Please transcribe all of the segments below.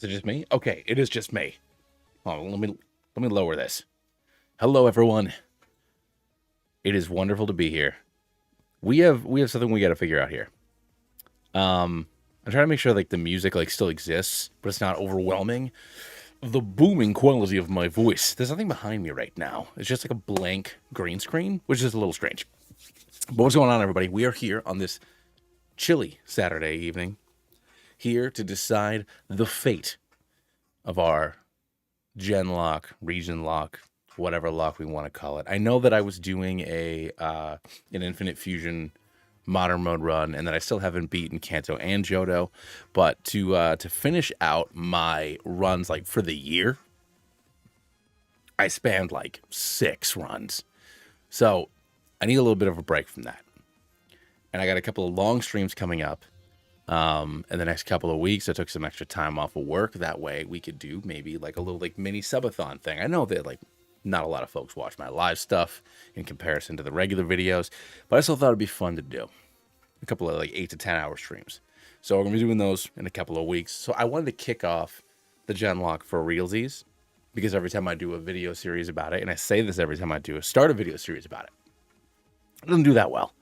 Is it just me? Okay, it is just me. Oh, let me lower this. Hello, everyone. It is wonderful to be here. We have something we got to figure out here. I'm trying to make sure like the music like still exists, but it's not overwhelming. The booming quality of my voice. There's nothing behind me right now. It's just like a blank green screen, which is a little strange. But what's going on, everybody? We are here on this chilly Saturday evening, here to decide the fate of our Genlocke, region lock, whatever lock we want to call it. I know that I was doing an Infinite Fusion modern mode run, and that I still haven't beaten Kanto and Johto, but to finish out my runs like for the year, I spanned like 6 runs. So I need a little bit of a break from that. And I got a couple of long streams coming up in the next couple of weeks. I took some extra time off of work. That way we could do maybe like a little like mini subathon thing. I know that like not a lot of folks watch my live stuff in comparison to the regular videos, but I still thought it'd be fun to do a couple of like 8 to 10 hour streams. So we're gonna be doing those in a couple of weeks. So I wanted to kick off the Genlocke for realsies, because every time I do a video series about it, and I say this every time I do start a video series about it, it doesn't do that well.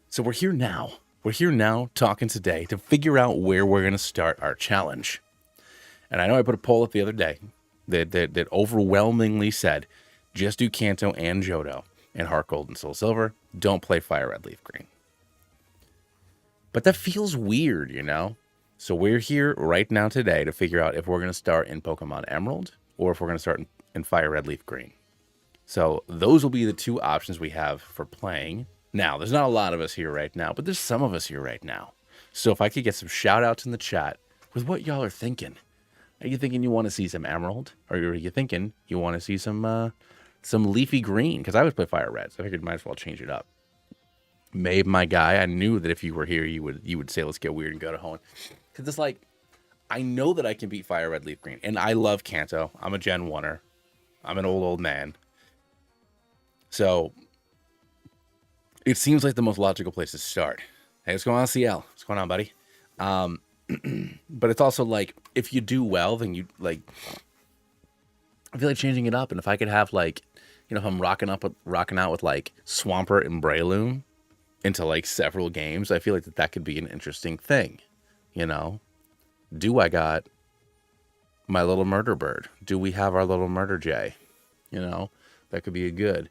So we're here now. We're here now talking today to figure out where we're going to start our challenge. And I know I put a poll up the other day that overwhelmingly said Just do Kanto and Johto and Heart Gold and Soul Silver. Don't play Fire Red, Leaf Green. But that feels weird, you know? So we're here right now today to figure out if we're going to start in Pokemon Emerald or if we're going to start in Fire Red, Leaf Green. So those will be the two options we have for playing. Now, there's not a lot of us here right now, but there's some of us here right now. So if I could get some shout outs in the chat with what y'all are thinking. Are you thinking you want to see some Emerald? Or are you thinking you want to see some Leafy Green? Because I always play Fire Red, so I figured might as well change it up. Mabe, my guy, I knew that if you were here, you would say, let's get weird and go to Hoenn. Because it's like, I know that I can beat Fire Red, Leaf Green. And I love Kanto. I'm a Gen 1-er. I'm an old man. So, it seems like the most logical place to start. Hey, what's going on, CL? What's going on, buddy? But it's also like, if you do well, then you, like, I feel like changing it up. And if I could have, like, you know, if I'm rocking out with, like, Swampert and Breloom into, like, several games, I feel like that could be an interesting thing, you know? Do I got my little murder bird? Do we have our little murder jay? You know, that could be a good.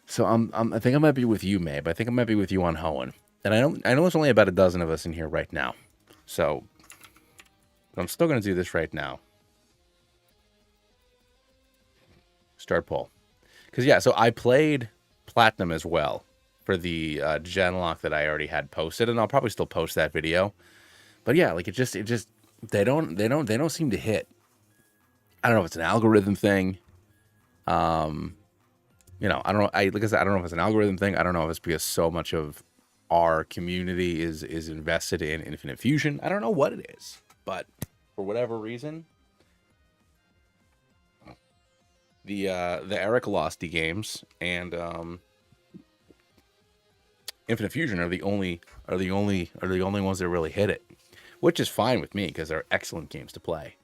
So I think I might be with you, Mabe. I think I might be with you on Hoenn. And I know there's only about a dozen of us in here right now. So I'm still going to do this right now. Start poll. Because, yeah, so I played Platinum as well for the Genlocke that I already had posted. And I'll probably still post that video. But, yeah, like, it just they don't seem to hit. I don't know if it's an algorithm thing. You know, I don't know. Like I said, I don't know if it's an algorithm thing. I don't know if it's because so much of our community is invested in Infinite Fusion. I don't know what it is, but for whatever reason, the Eric Losty games and Infinite Fusion are the only ones that really hit it, which is fine with me because they're excellent games to play.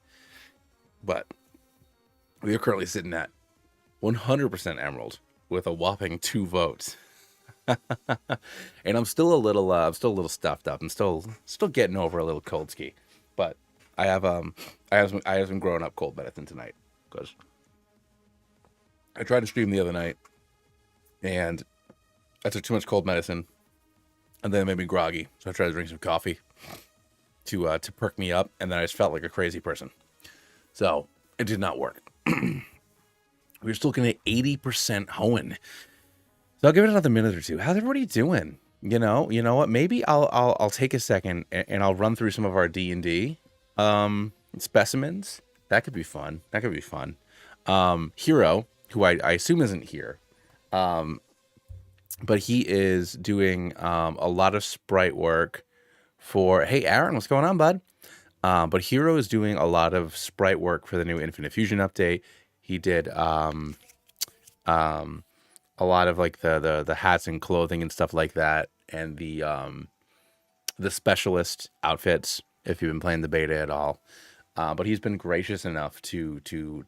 But we are currently sitting at 100% Emerald with a whopping 2 votes. And I'm still a little stuffed up. I'm still getting over a little cold ski, but I have been growing up cold medicine tonight because I tried to stream the other night and I took too much cold medicine and then it made me groggy. So I tried to drink some coffee to perk me up, and then I just felt like a crazy person. So it did not work. We're still looking at 80% Hoenn. So I'll give it another minute or two. How's everybody doing? You know what? Maybe I'll take a second and I'll run through some of our D&D specimens. That could be fun. Hero, who I assume isn't here, but he is doing a lot of sprite work for. Hey, Aaron, what's going on, bud? But Hero is doing a lot of sprite work for the new Infinite Fusion update. He did a lot of like the hats and clothing and stuff like that, and the specialist outfits. If you've been playing the beta at all, but he's been gracious enough to do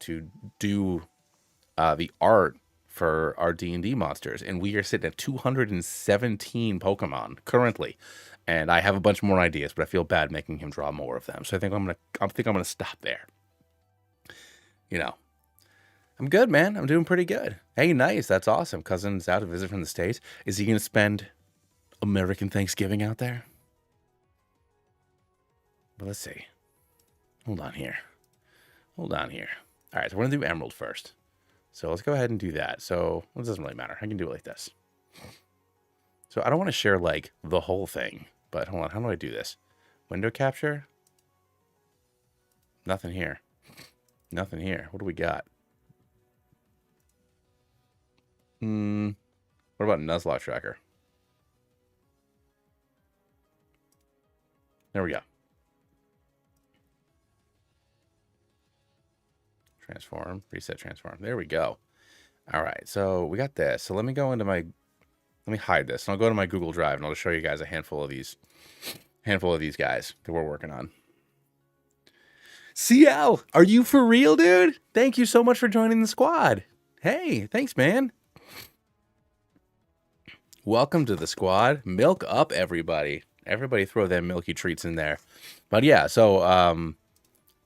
the art for our D&D monsters, and we are sitting at 217 Pokemon currently. And I have a bunch more ideas, but I feel bad making him draw more of them. So I think I'm gonna stop there. You know. I'm good, man. I'm doing pretty good. Hey, nice. That's awesome. Cousin's out to visit from the States. Is he going to spend American Thanksgiving out there? But let's see. Hold on here. All right, so we're going to do Emerald first. So let's go ahead and do that. So it doesn't really matter. I can do it like this. So I don't want to share, like, the whole thing. But hold on. How do I do this? Window capture? Nothing here. What do we got? What about Nuzlocke tracker? There we go. Transform, reset, transform. There we go. All right, so we got this. So let me go into my, let me hide this. And I'll go to my Google Drive and I'll just show you guys a handful of these guys that we're working on. CL, are you for real, dude? Thank you so much for joining the squad. Hey, thanks, man. Welcome to the squad. Milk up, everybody. Everybody throw their milky treats in there. But yeah, so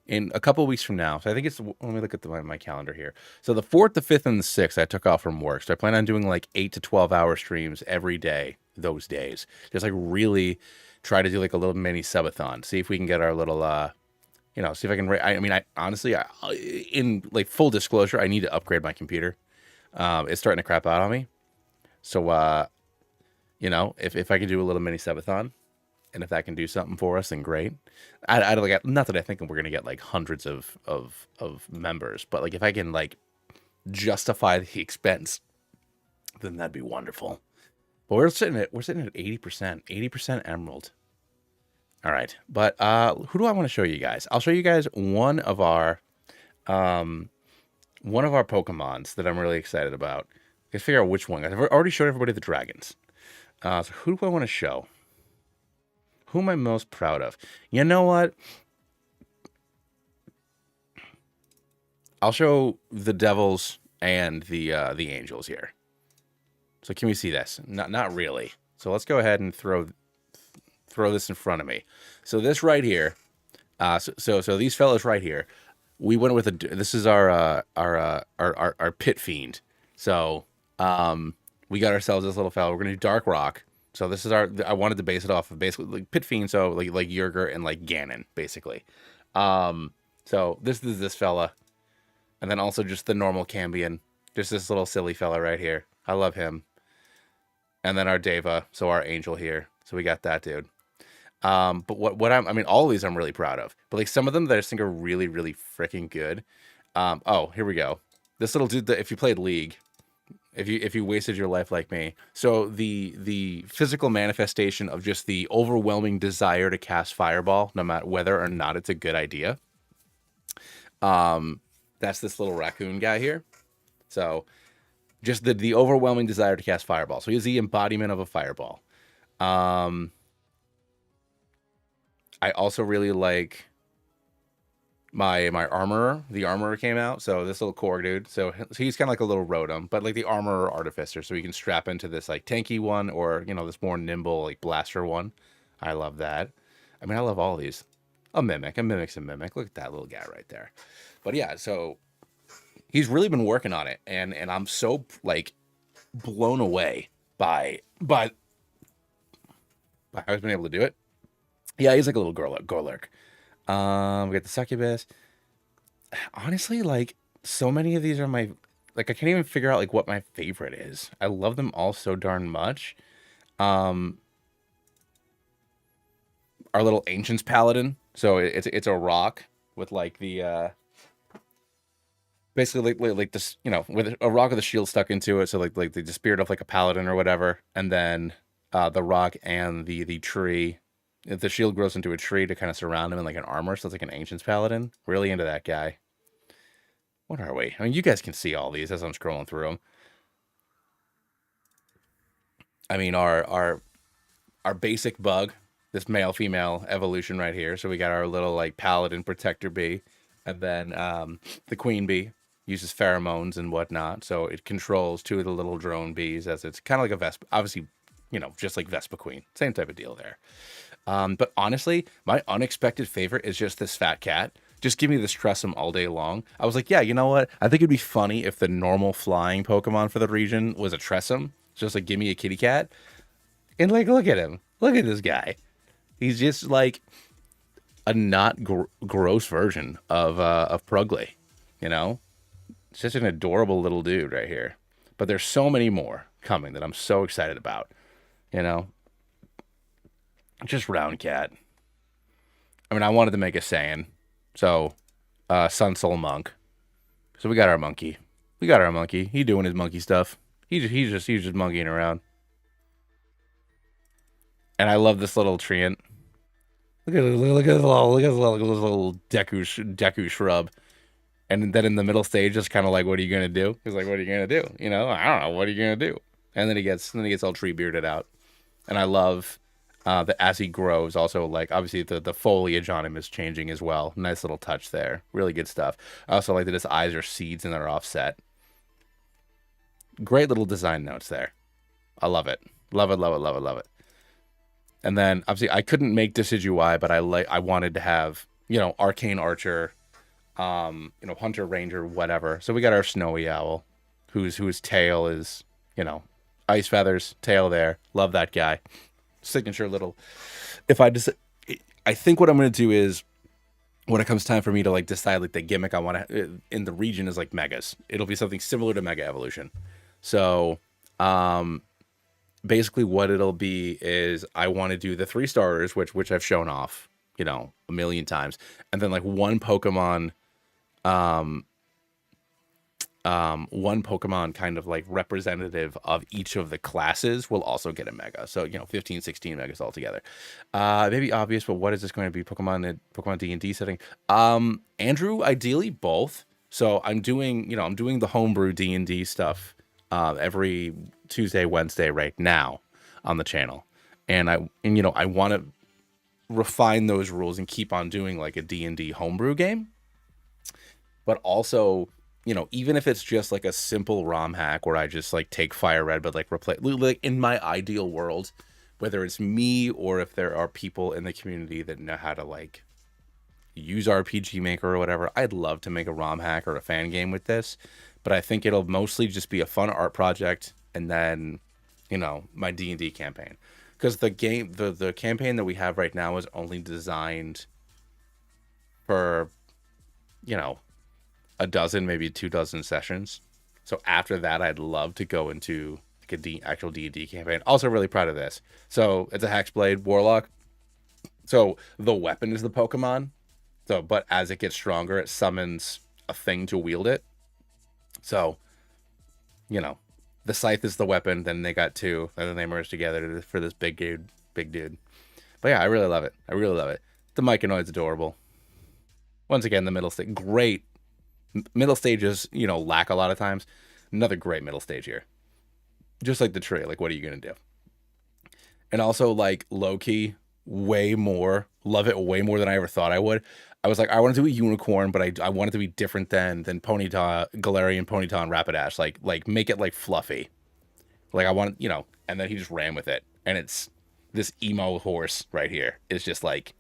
in a couple of weeks from now. So I think it's, let me look at my calendar here. So the 4th, the 5th, and the 6th, I took off from work. So I plan on doing like 8 to 12 hour streams every day those days. Just like really try to do like a little mini subathon. See if we can get our little, see if I can, I mean, I honestly, in like full disclosure, I need to upgrade my computer. It's starting to crap out on me. So, if I can do a little mini subathon, and if that can do something for us, then great. I don't like, not that I think we're gonna get like hundreds of members, but like if I can like justify the expense, then that'd be wonderful. But we're sitting at 80% emerald. All right, but who do I want to show you guys? I'll show you guys one of our Pokemons that I'm really excited about. Let's figure out which one. I've already showed everybody the dragons. So who do I want to show? Who am I most proud of? You know what? I'll show the devils and the angels here. So can we see this? Not really. So let's go ahead and throw this in front of me. So this right here. So these fellas right here. We went with this is our pit fiend. So we got ourselves this little fella. We're gonna do Dark Rock. So this is I wanted to base it off of basically like Pit Fiend, so like Yerger and like Ganon, basically. So this is this fella. And then also just the normal Cambion. Just this little silly fella right here. I love him. And then our Deva, so our angel here. So we got that dude. But I mean, all of these I'm really proud of. But like some of them that I just think are really, really freaking good. Oh, here we go. This little dude that if you played League, if you wasted your life like me. So the physical manifestation of just the overwhelming desire to cast Fireball, no matter whether or not it's a good idea. That's this little raccoon guy here. So just the overwhelming desire to cast Fireball. So he's the embodiment of a Fireball. I also really like my armorer. The armorer came out, so this little Korg dude. So he's kind of like a little Rotom, but like the armorer artificer, so he can strap into this like tanky one, or this more nimble like blaster one. I love that. I mean, I love all these. A mimic's a mimic. Look at that little guy right there. But yeah, so he's really been working on it, and I'm so like blown away by how he's been able to do it. Yeah, he's like a little Gorlurk. We got the succubus. Honestly, like so many of these are my, like I can't even figure out like what my favorite is. I love them all so darn much. Our little ancients paladin. So it's a rock with like the basically like this, with a rock with a shield stuck into it. So like the spirit of like a paladin or whatever, and then the rock and the tree. The shield grows into a tree to kind of surround him in like an armor, so it's like an Ancient's Paladin. Really into that guy. What are we? I mean, you guys can see all these as I'm scrolling through them. I mean, our basic bug, this male-female evolution right here. So we got our little like Paladin Protector Bee, and then the Queen Bee uses pheromones and whatnot, so it controls two of the little drone bees, as it's kind of like a Vespa, obviously, just like Vespa Queen, same type of deal there. But honestly, my unexpected favorite is just this fat cat. Just give me this Tressum all day long. I was like, yeah, you know what? I think it'd be funny if the normal flying Pokemon for the region was a Tressum. Just like, give me a kitty cat. And like, look at him. Look at this guy. He's just like a not gross version of Prugley. It's just an adorable little dude right here. But there's so many more coming that I'm so excited about. Just round cat. I mean, I wanted to make a Saiyan. So, Sun Soul Monk. So we got our monkey. He doing his monkey stuff. He's just monkeying around. And I love this little treant. Look at this little Deku shrub. And then in the middle stage, just kind of like, what are you gonna do? He's like, what are you gonna do? I don't know. What are you gonna do? And then he gets all tree bearded out. And I love that as he grows, also like obviously the foliage on him is changing as well. Nice little touch there. Really good stuff. I also like that his eyes are seeds and they're offset. Great little design notes there. I love it. Love it. And then obviously I couldn't make Decidueye, but I wanted to have you know, arcane archer, you know, hunter ranger, whatever. So we got our snowy owl, whose tail is, you know, ice feathers, tail there. Love that guy. Signature little. If I just, I think what I'm gonna do is when it comes time for me to like decide like the gimmick I want to in the region is like megas. It'll be something similar to Mega Evolution. So, basically what it'll be is I want to do the 3 starters, which I've shown off, you know, a million times, and then like one Pokemon kind of like representative of each of the classes will also get a mega. So, you know, 15, 16 megas altogether. Maybe obvious, but what is this going to be? Pokemon D&D setting. Andrew, ideally both. So I'm doing the homebrew D&D stuff every Tuesday, Wednesday right now on the channel. And I want to refine those rules and keep on doing like a D&D homebrew game. But also, you know, even if it's just like a simple ROM hack where I just like take Fire Red, but like replace, like in my ideal world, whether it's me or if there are people in the community that know how to like use RPG Maker or whatever, I'd love to make a ROM hack or a fan game with this. But I think it'll mostly just be a fun art project and then, you know, my D&D campaign. Because the game, the campaign that we have right now is only designed for, you know, a dozen, maybe 2 dozen sessions. So after that, I'd love to go into like actual D&D campaign. Also really proud of this. So it's a Hexblade Warlock. So the weapon is the Pokemon. So, but as it gets stronger, it summons a thing to wield it. So, you know, the scythe is the weapon. Then they got 2, and then they merge together for this big dude. But yeah, I really love it. The Myconoid's adorable. Once again, the middle stage, great. Middle stages, you know, lack a lot of times. Another great middle stage here. Just like the tree. Like, what are you going to do? And also, like, low-key, way more. Love it way more than I ever thought I would. I was like, I want to do a unicorn, but I want it to be different than Ponyta, Galarian, Ponyta, and Rapidash. Like make it, like, fluffy. Like, I want, you know, and then he just ran with it. And it's this emo horse right here. It's just, like,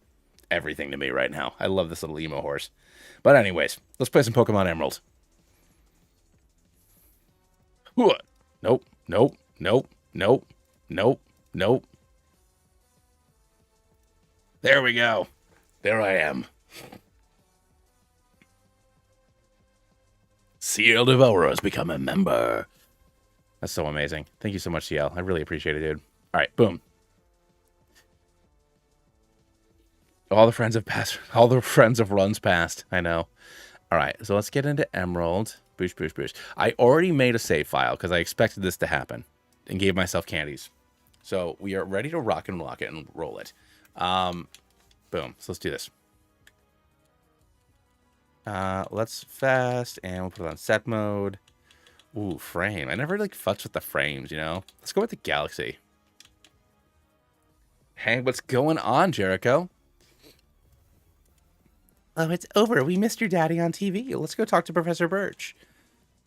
everything to me right now. I love this little emo horse. But anyways, let's play some Pokemon Emerald. Nope. There we go. There I am. Seal Devourer has become a member. That's so amazing. Thank you so much, CL. I really appreciate it, dude. All right, boom. All the friends of runs past. I know. All right, so let's get into Emerald. Boosh. I already made a save file because I expected this to happen and gave myself candies. So we are ready to rock and lock it and roll it. Boom. So let's do this. Let's fast and we'll put it on set mode. Ooh, frame. I never like futz with the frames, you know? Let's go with the Galaxy. Hey, what's going on, Jericho? Oh, it's over. We missed your daddy on TV. Let's go talk to Professor Birch.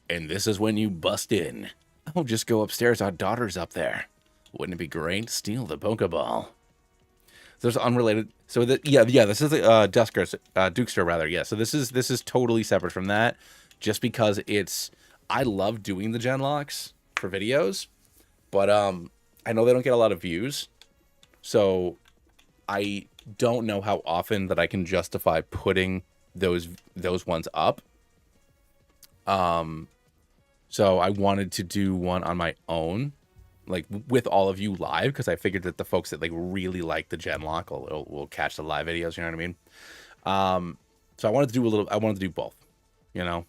And this is when you bust in. Oh, just go upstairs. Our daughter's up there. Wouldn't it be great? Steal the Pokeball. There's unrelated. So yeah. This is Dukester rather. Yeah. So this is totally separate from that, just because I love doing the Genlocks for videos, but I know they don't get a lot of views, so I don't know how often that I can justify putting those ones up. So I wanted to do one on my own, like with all of you live, because I figured that the folks that like really like the Genlocke will catch the live videos. You know what I mean? So I wanted to do both. You know,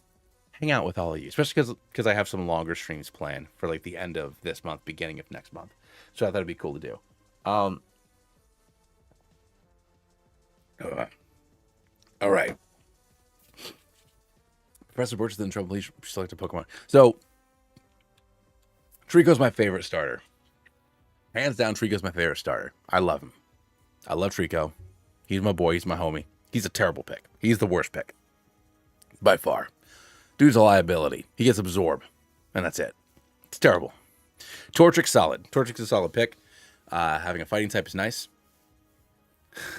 hang out with all of you, especially because I have some longer streams planned for like the end of this month, beginning of next month. So I thought it'd be cool to do. All right. Professor Birch is in trouble. Please select a Pokemon. So, Trico's my favorite starter. Hands down, Trico's my favorite starter. I love him. I love Trico. He's my boy. He's my homie. He's a terrible pick. He's the worst pick. By far. Dude's a liability. He gets absorbed. And that's it. It's terrible. Torchic's solid. Torchic's a solid pick. Having a fighting type is nice.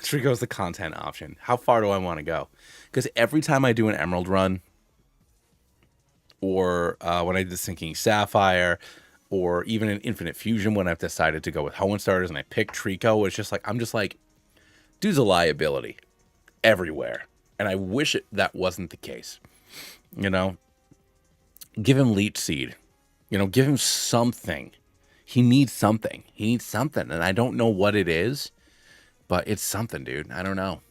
Trico's the content option. How far do I want to go? Because every time I do an Emerald run, or when I did Sinking Sapphire, or even an Infinite Fusion when I've decided to go with Hoenn starters and I pick Trico, it's just like, I'm just like, dude's a liability everywhere. And I wish that wasn't the case. You know, give him Leech Seed. You know, give him something. He needs something. He needs something. And I don't know what it is, but it's something, dude. I don't know.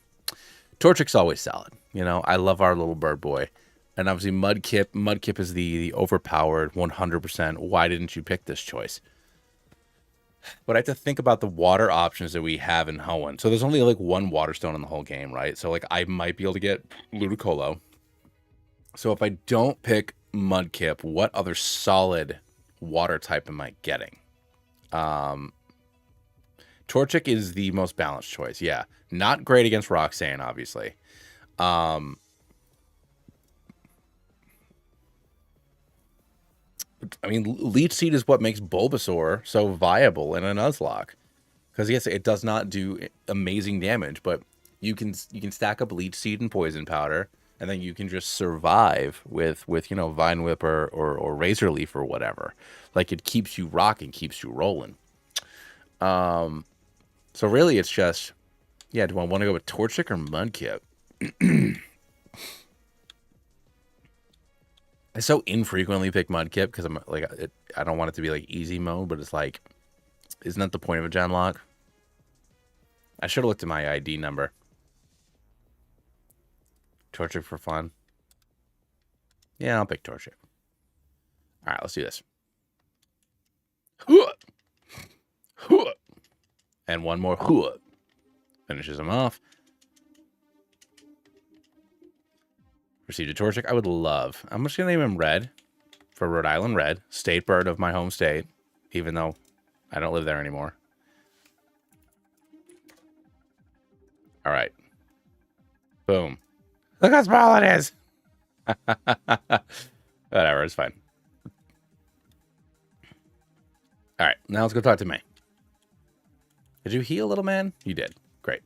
Torchic's always solid. You know, I love our little bird boy. And obviously Mudkip. Mudkip is the overpowered 100%. Why didn't you pick this choice? But I have to think about the water options that we have in Hoenn. So there's only like one water stone in the whole game, right? So like I might be able to get Ludicolo. So if I don't pick Mudkip, what other solid water type am I getting? Torchic is the most balanced choice. Yeah. Not great against Roxanne, obviously. I mean, Leech Seed is what makes Bulbasaur so viable in a Nuzlocke. Because yes, it does not do amazing damage, but you can stack up Leech Seed and Poison Powder, and then you can just survive with you know, Vine Whip or Razor Leaf or whatever. Like, it keeps you rocking, keeps you rolling. So really, it's just, yeah, do I want to go with Torchic or Mudkip? I so infrequently pick Mudkip because I'm like, I don't want it to be like easy mode, but it's like, isn't that the point of a Genlocke? I should have looked at my ID number. Torchic for fun. Yeah, I'll pick Torchic. All right, let's do this. And one more. Finishes him off. Proceed to Torchic. I would love. I'm just going to name him Red for Rhode Island Red. State bird of my home state, even though I don't live there anymore. All right. Boom. Look how small it is. Whatever, it's fine. All right, now let's go talk to May. Did you heal, little man? You did. Great.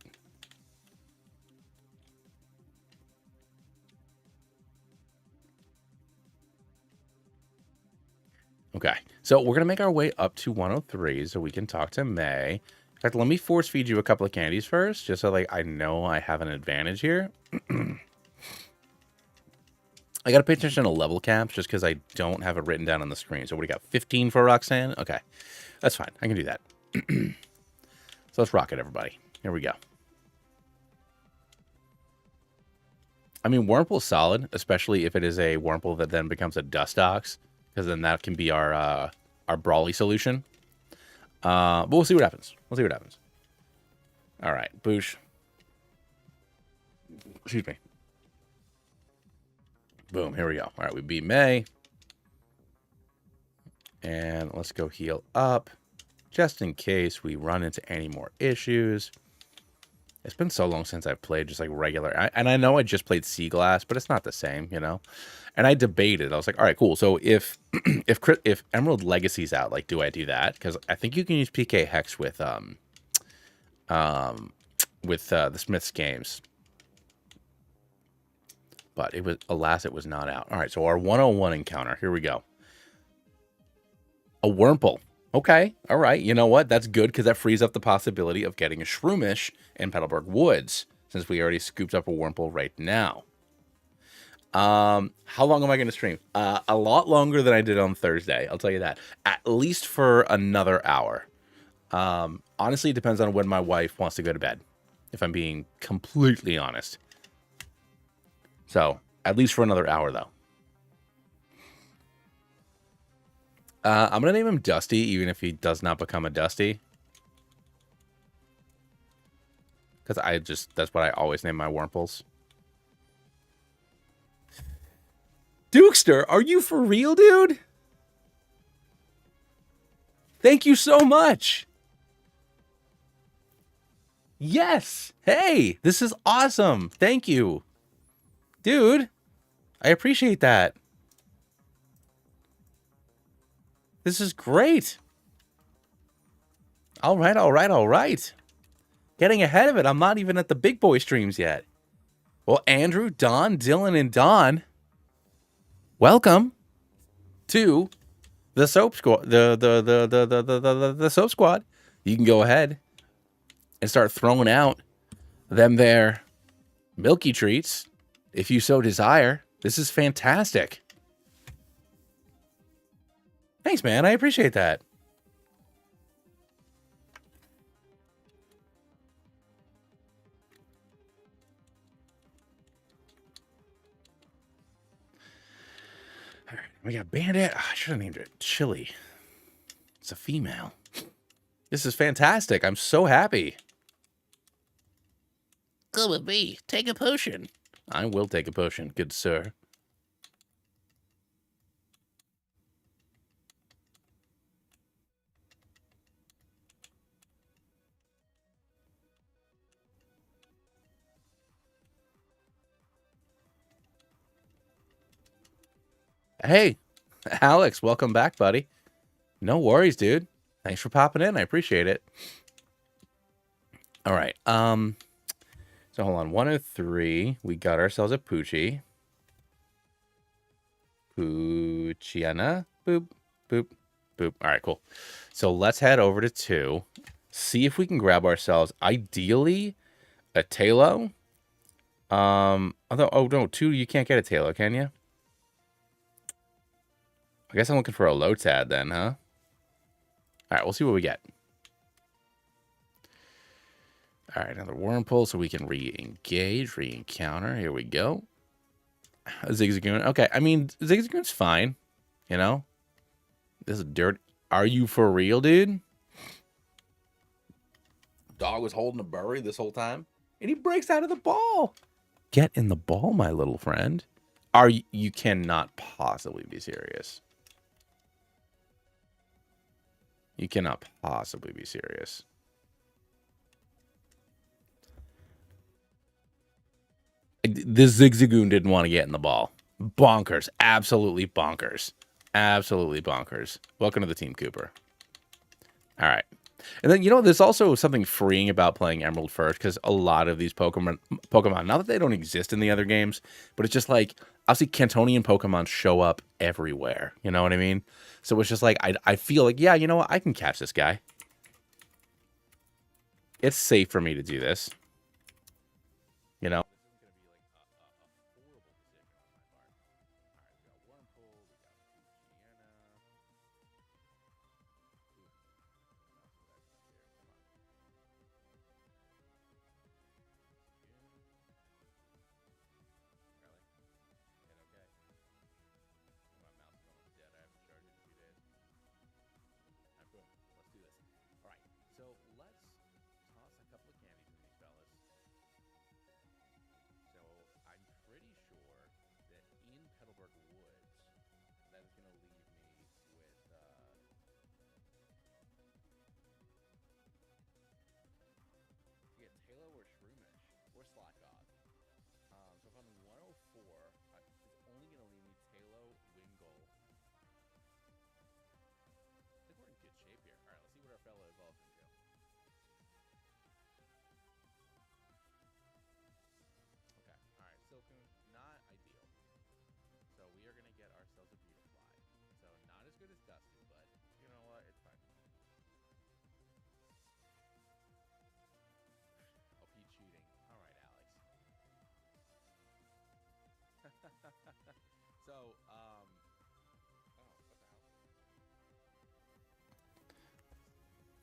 Okay, so we're going to make our way up to 103 so we can talk to May. In fact, let me force feed you a couple of candies first, just so like I know I have an advantage here. I got to pay attention to level caps just because I don't have it written down on the screen. So what do you got, 15 for Roxanne? Okay, that's fine. I can do that. So let's rock it, everybody. Here we go. I mean, Wurmple's solid, especially if it is a Wurmple that then becomes a Dustox, because then that can be our Brawly solution. But we'll see what happens. We'll see what happens. All right, Boosh. Excuse me. Boom, here we go. All right, we beat May. And let's go heal up, just in case we run into any more issues. It's been so long since I've played just like regular. And I know I just played Sea Glass, but it's not the same, you know? And I debated. I was like, all right, cool. So if Emerald Legacy's out, like, do I do that? Because I think you can use PK Hex with the Smith's games. But it was, alas, it was not out. All right, so our 101 encounter. Here we go. A Wurmple. Okay, all right. You know what? That's good because that frees up the possibility of getting a Shroomish in Petalburg Woods, since we already scooped up a Wurmple right now. How long am I going to stream? A lot longer than I did on Thursday. I'll tell you that. At least for another hour. Honestly, it depends on when my wife wants to go to bed, if I'm being completely honest. So, at least for another hour, though. I'm going to name him Dusty, even if he does not become a Dusty. Because that's what I always name my Wurmples. Dukester, are you for real, dude? Thank you so much. Yes. Hey, this is awesome. Thank you. Dude, I appreciate that. This is great. All right, all right, all right. Getting ahead of it. I'm not even at the big boy streams yet. Well, Andrew, Don, Dylan, and Don, welcome to the soap squad. The soap squad. You can go ahead and start throwing out them there milky treats if you so desire. This is fantastic. Thanks, man. I appreciate that. All right, we got Bandit. Oh, I should have named it Chili. It's a female. This is fantastic. I'm so happy. Come with me. Take a potion. I will take a potion, good sir. Hey, Alex, welcome back, buddy. No worries, dude. Thanks for popping in. I appreciate it. All right. So hold on. 103. We got ourselves a Poochie. Poochiana. Boop, boop, boop. All right, cool. So let's head over to 2. See if we can grab ourselves, ideally, a Talo. Although, oh no, 2, you can't get a Talo, can you? I guess I'm looking for a Lotad then, huh? All right, we'll see what we get. All right, another Wormpull so we can re-engage, re-encounter. Here we go. Zigzagoon. Okay, I mean, Zigzagoon's fine. You know? This is dirt. Are you for real, dude? Dog was holding a bury this whole time, and he breaks out of the ball. Get in the ball, my little friend. You cannot possibly be serious. You cannot possibly be serious. This Zigzagoon didn't want to get in the ball. Bonkers. Absolutely bonkers. Absolutely bonkers. Welcome to the team, Cooper. All right. And then, you know, there's also something freeing about playing Emerald first, because a lot of these Pokemon, not that they don't exist in the other games, but it's just like, obviously, Cantonian Pokemon show up everywhere. You know what I mean? So it's just like, I feel like, yeah, you know what? I can catch this guy. It's safe for me to do this. You know?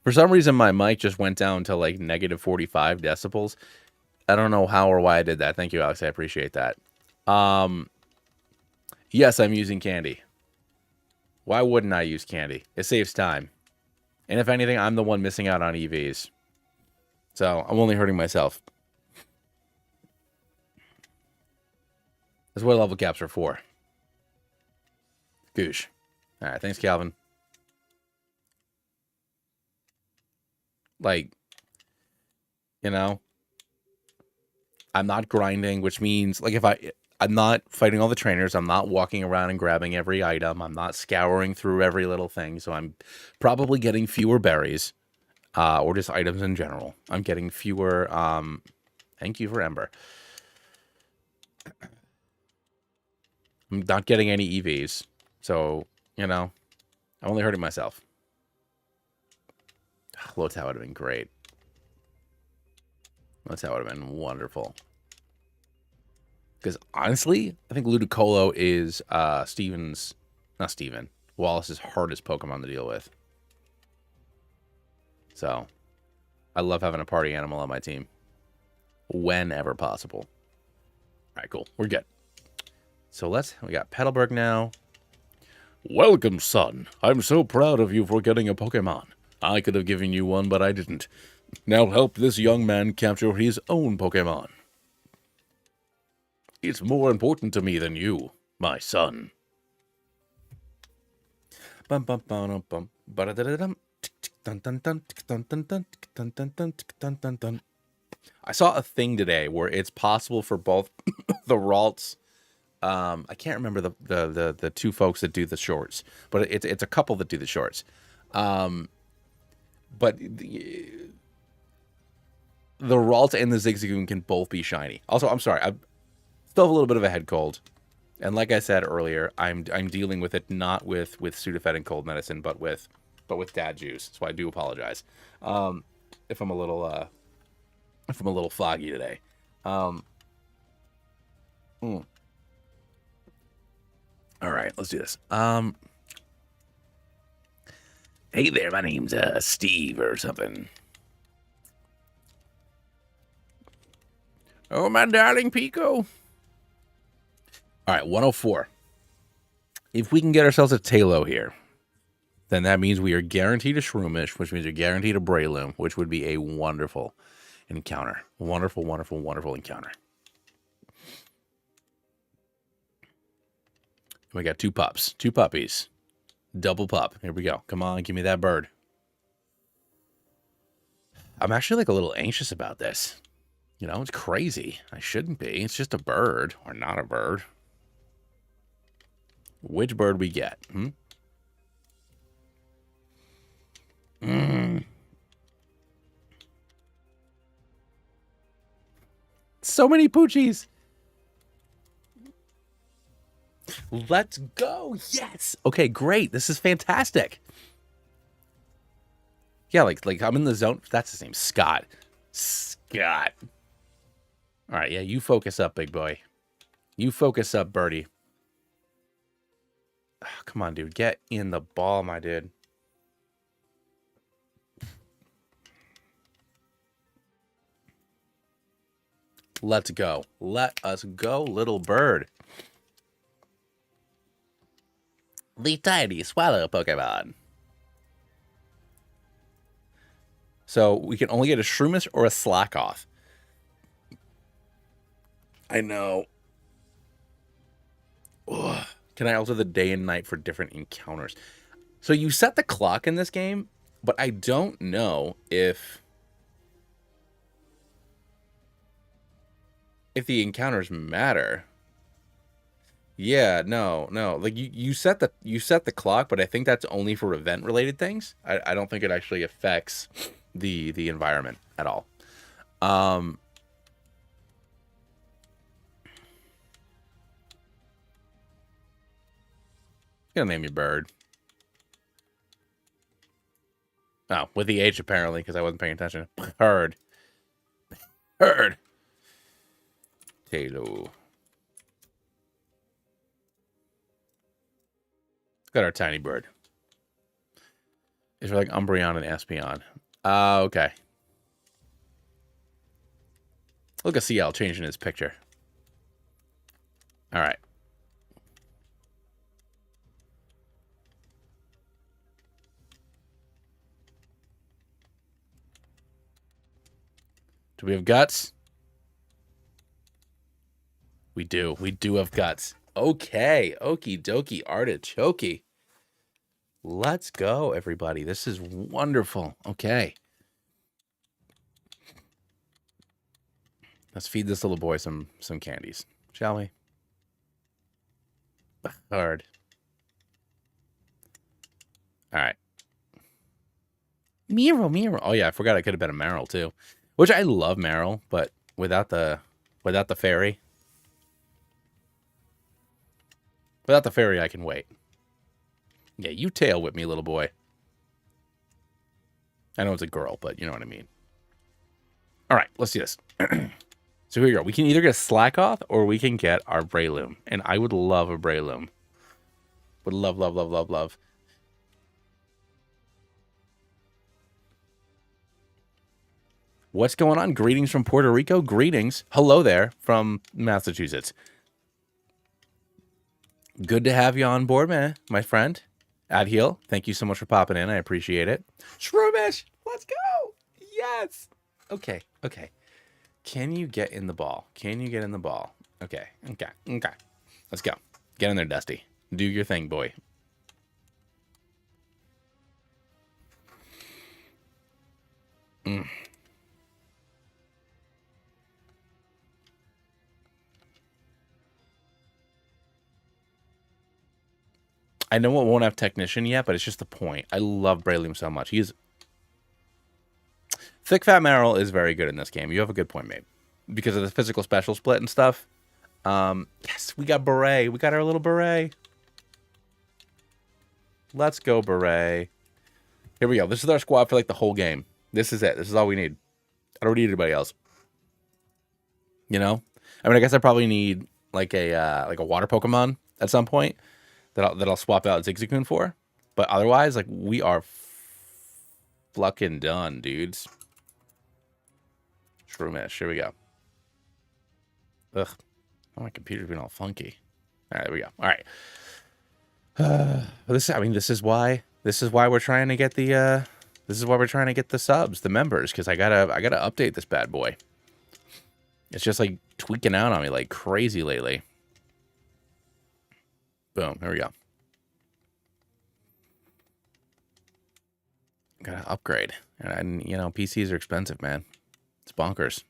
For some reason, my mic just went down to like negative 45 decibels. I don't know how or why I did that. Thank you, Alex. I appreciate that. Yes, I'm using candy. Why wouldn't I use candy? It saves time. And if anything, I'm the one missing out on EVs. So I'm only hurting myself. That's what level caps are for. Goosh. All right, thanks, Calvin. Like, you know, I'm not grinding, which means, like, I'm not fighting all the trainers. I'm not walking around and grabbing every item. I'm not scouring through every little thing. So I'm probably getting fewer berries. or just items in general. I'm getting fewer. Thank you for Ember. I'm not getting any EVs, so you know, I'm only hurting myself. Low-Tao would have been great. Low-Tao would have been wonderful. Because honestly, I think Ludicolo is Wallace's hardest Pokemon to deal with. So, I love having a party animal on my team. Whenever possible. Alright, cool. We're good. So we got Petalburg now. Welcome, son. I'm so proud of you for getting a Pokemon. I could have given you one, but I didn't. Now help this young man capture his own Pokemon. It's more important to me than you, my son. I saw a thing today where it's possible for both the Ralts. I can't remember the two folks that do the shorts, but it's a couple that do the shorts. But the Ralts and the Zigzagoon can both be shiny. Also, I'm sorry, I still have a little bit of a head cold. And like I said earlier, I'm dealing with it not with Sudafed and cold medicine, but with dad juice. So I do apologize if I'm a little foggy today. All right, let's do this. Hey there, my name's Steve or something. Oh, my darling Pico. All right, 104. If we can get ourselves a Talo here, then that means we are guaranteed a Shroomish, which means you're guaranteed a Breloom, which would be a wonderful encounter. Wonderful, wonderful, wonderful encounter. We got two puppies. Double pup. Here we go. Come on, give me that bird. I'm actually like a little anxious about this. You know, it's crazy. I shouldn't be. It's just a bird or not a bird. Which bird we get? So many Poochies. Let's go. Yes. Okay, great. This is fantastic. Yeah, like I'm in the zone. That's his name. Scott. Scott. All right, yeah, you focus up, big boy. You focus up, birdie. Oh, come on, dude. Get in the ball, my dude. Let's go. Let us go, little bird. The tiny swallow Pokemon. So we can only get a Shroomish or a Slackoth. I know. Ugh. Can I alter the day and night for different encounters? So you set the clock in this game, but I don't know if the encounters matter. Yeah, no. Like you set the clock, but I think that's only for event related things. I don't think it actually affects the environment at all. Gonna name your bird. Oh, with the H apparently, because I wasn't paying attention. Herd. Talo. Got our tiny bird. It's like Umbreon and Espeon. Okay. Look at CL changing his picture. All right. Do we have guts? We do. We do have guts. Okay. Okie dokie artichoke. Let's go, everybody. This is wonderful. Okay. Let's feed this little boy some candies, shall we? Hard. All right. Miro. Oh yeah, I forgot I could have been a Meryl too. Which I love Meryl, but without the fairy. Without the fairy, I can wait. Yeah, you tail whip me, little boy. I know it's a girl, but you know what I mean. All right, let's do this. So here we go. We can either get a Slackoth or we can get our Breloom. And I would love a Breloom. Would love, love, love, love, love. What's going on? Greetings from Puerto Rico. Greetings. Hello there from Massachusetts. Good to have you on board, man, my friend. Adheal, thank you so much for popping in. I appreciate it. Shroomish, let's go. Yes. Okay. Can you get in the ball? Okay. Let's go. Get in there, Dusty. Do your thing, boy. I know it won't have Technician yet, but it's just the point. I love Breloom so much. Thick Fat Meryl is very good in this game. You have a good point, mate. Because of the physical special split and stuff. Yes, we got Beret. We got our little Beret. Let's go, Beret. Here we go. This is our squad for like the whole game. This is it. This is all we need. I don't need anybody else. You know? I mean, I guess I probably need like a water Pokemon at some point that I'll swap out Zigzagoon for. But otherwise, like, we are fucking done, dudes. Shroomish. Here we go. Ugh. Oh, my computer's been all funky. All right, there we go. All right. This is why we're trying to get the subs, the members, because I gotta update this bad boy. It's just like tweaking out on me like crazy lately. Boom, here we go. Gotta upgrade. And you know, PCs are expensive, man. It's bonkers.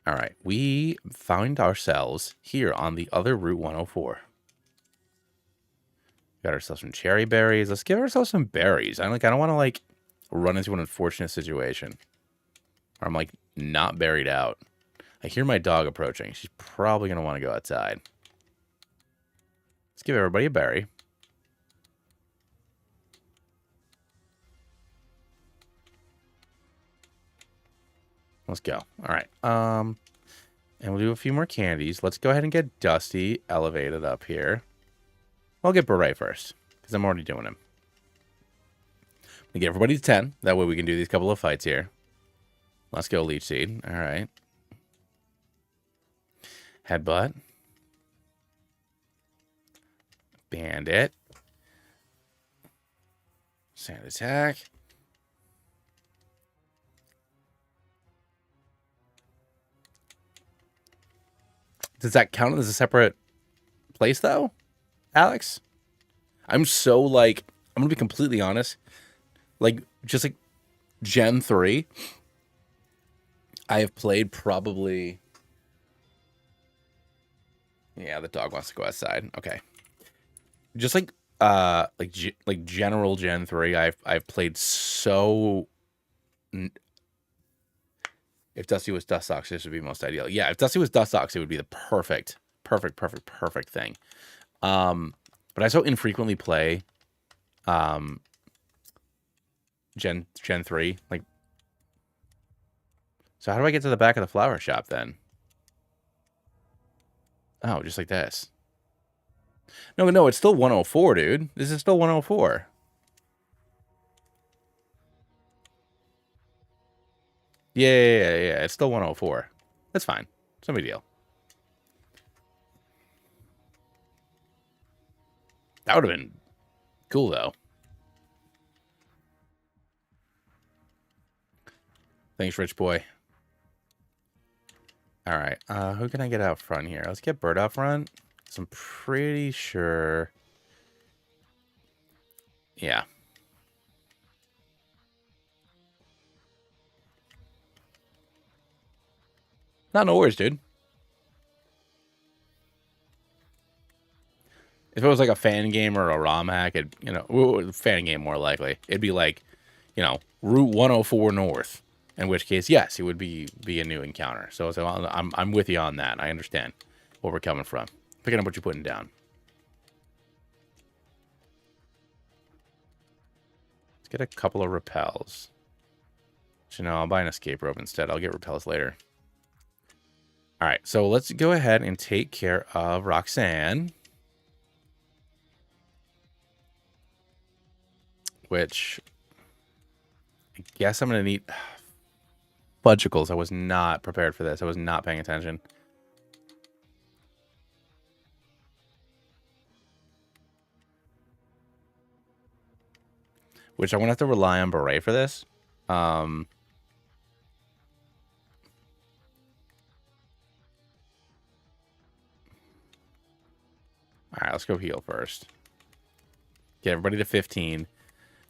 All right, we found ourselves here on the other Route 104. Got ourselves some cherry berries. Let's give ourselves some berries. I don't want to like run into an unfortunate situation where I'm like not buried out. I hear my dog approaching. She's probably gonna want to go outside. Let's give everybody a berry. Let's go. All right. And we'll do a few more candies. Let's go ahead and get Dusty elevated up here. I'll get Beret first, because I'm already doing him. We get everybody to 10. That way we can do these couple of fights here. Let's go, Leech Seed. All right. Headbutt. Bandit. Sand Attack. Does that count as a separate place, though, Alex? I'm so, like, I'm going to be completely honest. Like, just like Gen 3, I have played probably... Yeah, the dog wants to go outside. Okay. Just like general Gen 3, I've played so... If Dusty was Dustox, this would be most ideal. Yeah, if Dusty was Dustox, it would be the perfect thing. But I so infrequently play Gen 3. Like, so how do I get to the back of the flower shop then? Oh, just like this. No, it's still 104, dude. This is still 104. Yeah. It's still 104. That's fine. It's no big deal. That would have been cool, though. Thanks, Rich Boy. All right. Who can I get out front here? Let's get Bird out front. So I'm pretty sure... Yeah. No worries, dude. If it was like a fan game or a ROM hack, fan game more likely. It'd be like, Route 104 North. In which case, yes, it would be a new encounter. So I'm with you on that. I understand where we're coming from. Picking up what you're putting down. Let's get a couple of repels. So I'll buy an escape rope instead. I'll get repels later. All right, so let's go ahead and take care of Roxanne. Which I guess I'm going to need fudgicles. I was not prepared for this. I was not paying attention. Which I'm going to have to rely on Beret for this. All right, let's go heal first. Get everybody to 15.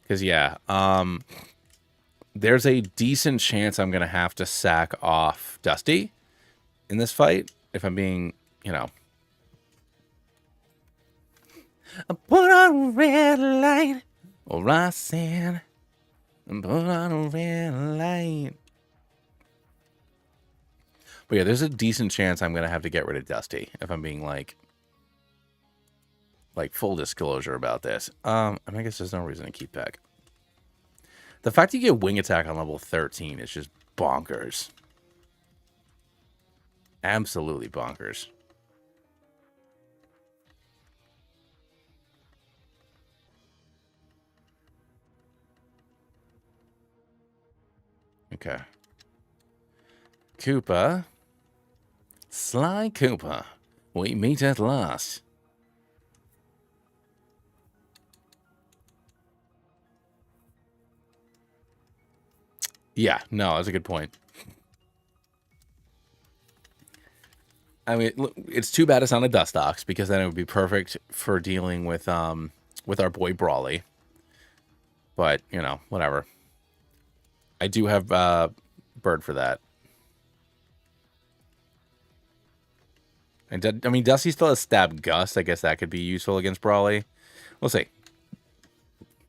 Because, yeah, there's a decent chance I'm going to have to sack off Dusty in this fight. If I'm being, I put on a red light. Oh, Roxanne. And put on a red light. But yeah, there's a decent chance I'm going to have to get rid of Dusty. If I'm being like full disclosure about this. I guess there's no reason to keep back. The fact you get wing attack on level 13 is just bonkers. Absolutely bonkers. Okay. Koopa. Sly Koopa. We meet at last. Yeah, no, that's a good point. I mean, look, it's too bad it's not a Dustox, because then it would be perfect for dealing with our boy Brawly. But, whatever. I do have Bird for that. And I mean, Dusty still has Stab Gust. I guess that could be useful against Brawly. We'll see.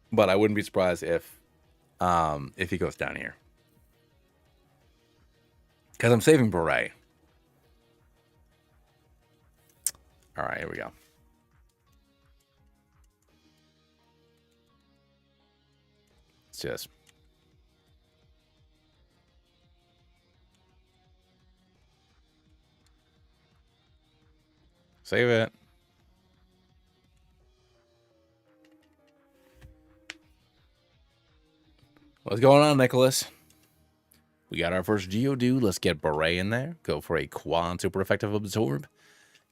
But I wouldn't be surprised if he goes down here. Because I'm saving Beret. All right, here we go. Let's do this. Save it. What's going on, Nicholas? We got our first Geodude. Let's get Beret in there. Go for a quad super effective absorb.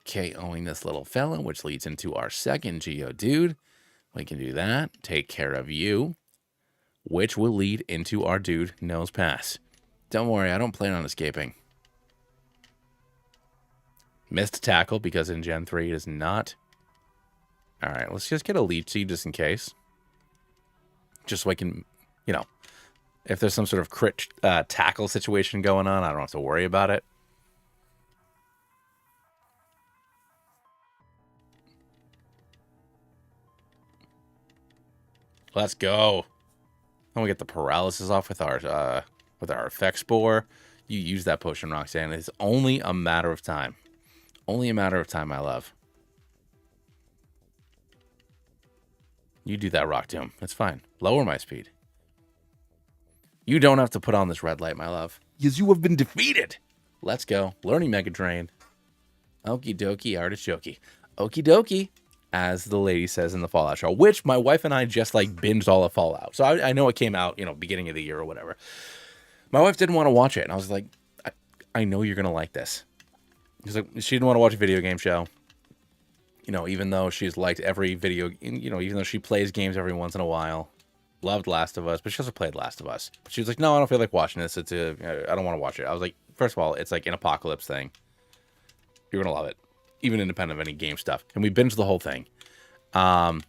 KOing this little fella, which leads into our second Geodude. We can do that. Take care of you, which will lead into our dude, Nose Pass. Don't worry, I don't plan on escaping. Missed tackle because in Gen 3 it is not. All right, let's just get a Leech Seed just in case. Just so I can, if there's some sort of crit tackle situation going on, I don't have to worry about it. Let's go. And we get the paralysis off with our effect spore. You use that potion, Roxanne. It's only a matter of time. Only a matter of time, my love. You do that, Rock Tomb. It's fine. Lower my speed. You don't have to put on this red light, my love. Because you have been defeated. Let's go. Learning Mega Drain. Okie dokie, artichoke. Okie dokie, as the lady says in the Fallout show, which my wife and I just binged all of Fallout. So I know it came out, beginning of the year or whatever. My wife didn't want to watch it, and I was like, I know you're going to like this. She didn't want to watch a video game show. Even though she's liked every video, even though she plays games every once in a while. Loved Last of Us, but she also played Last of Us. But she was like, no, I don't feel like watching this. I don't want to watch it. I was like, first of all, it's like an apocalypse thing. You're going to love it. Even independent of any game stuff. And we binged the whole thing. Then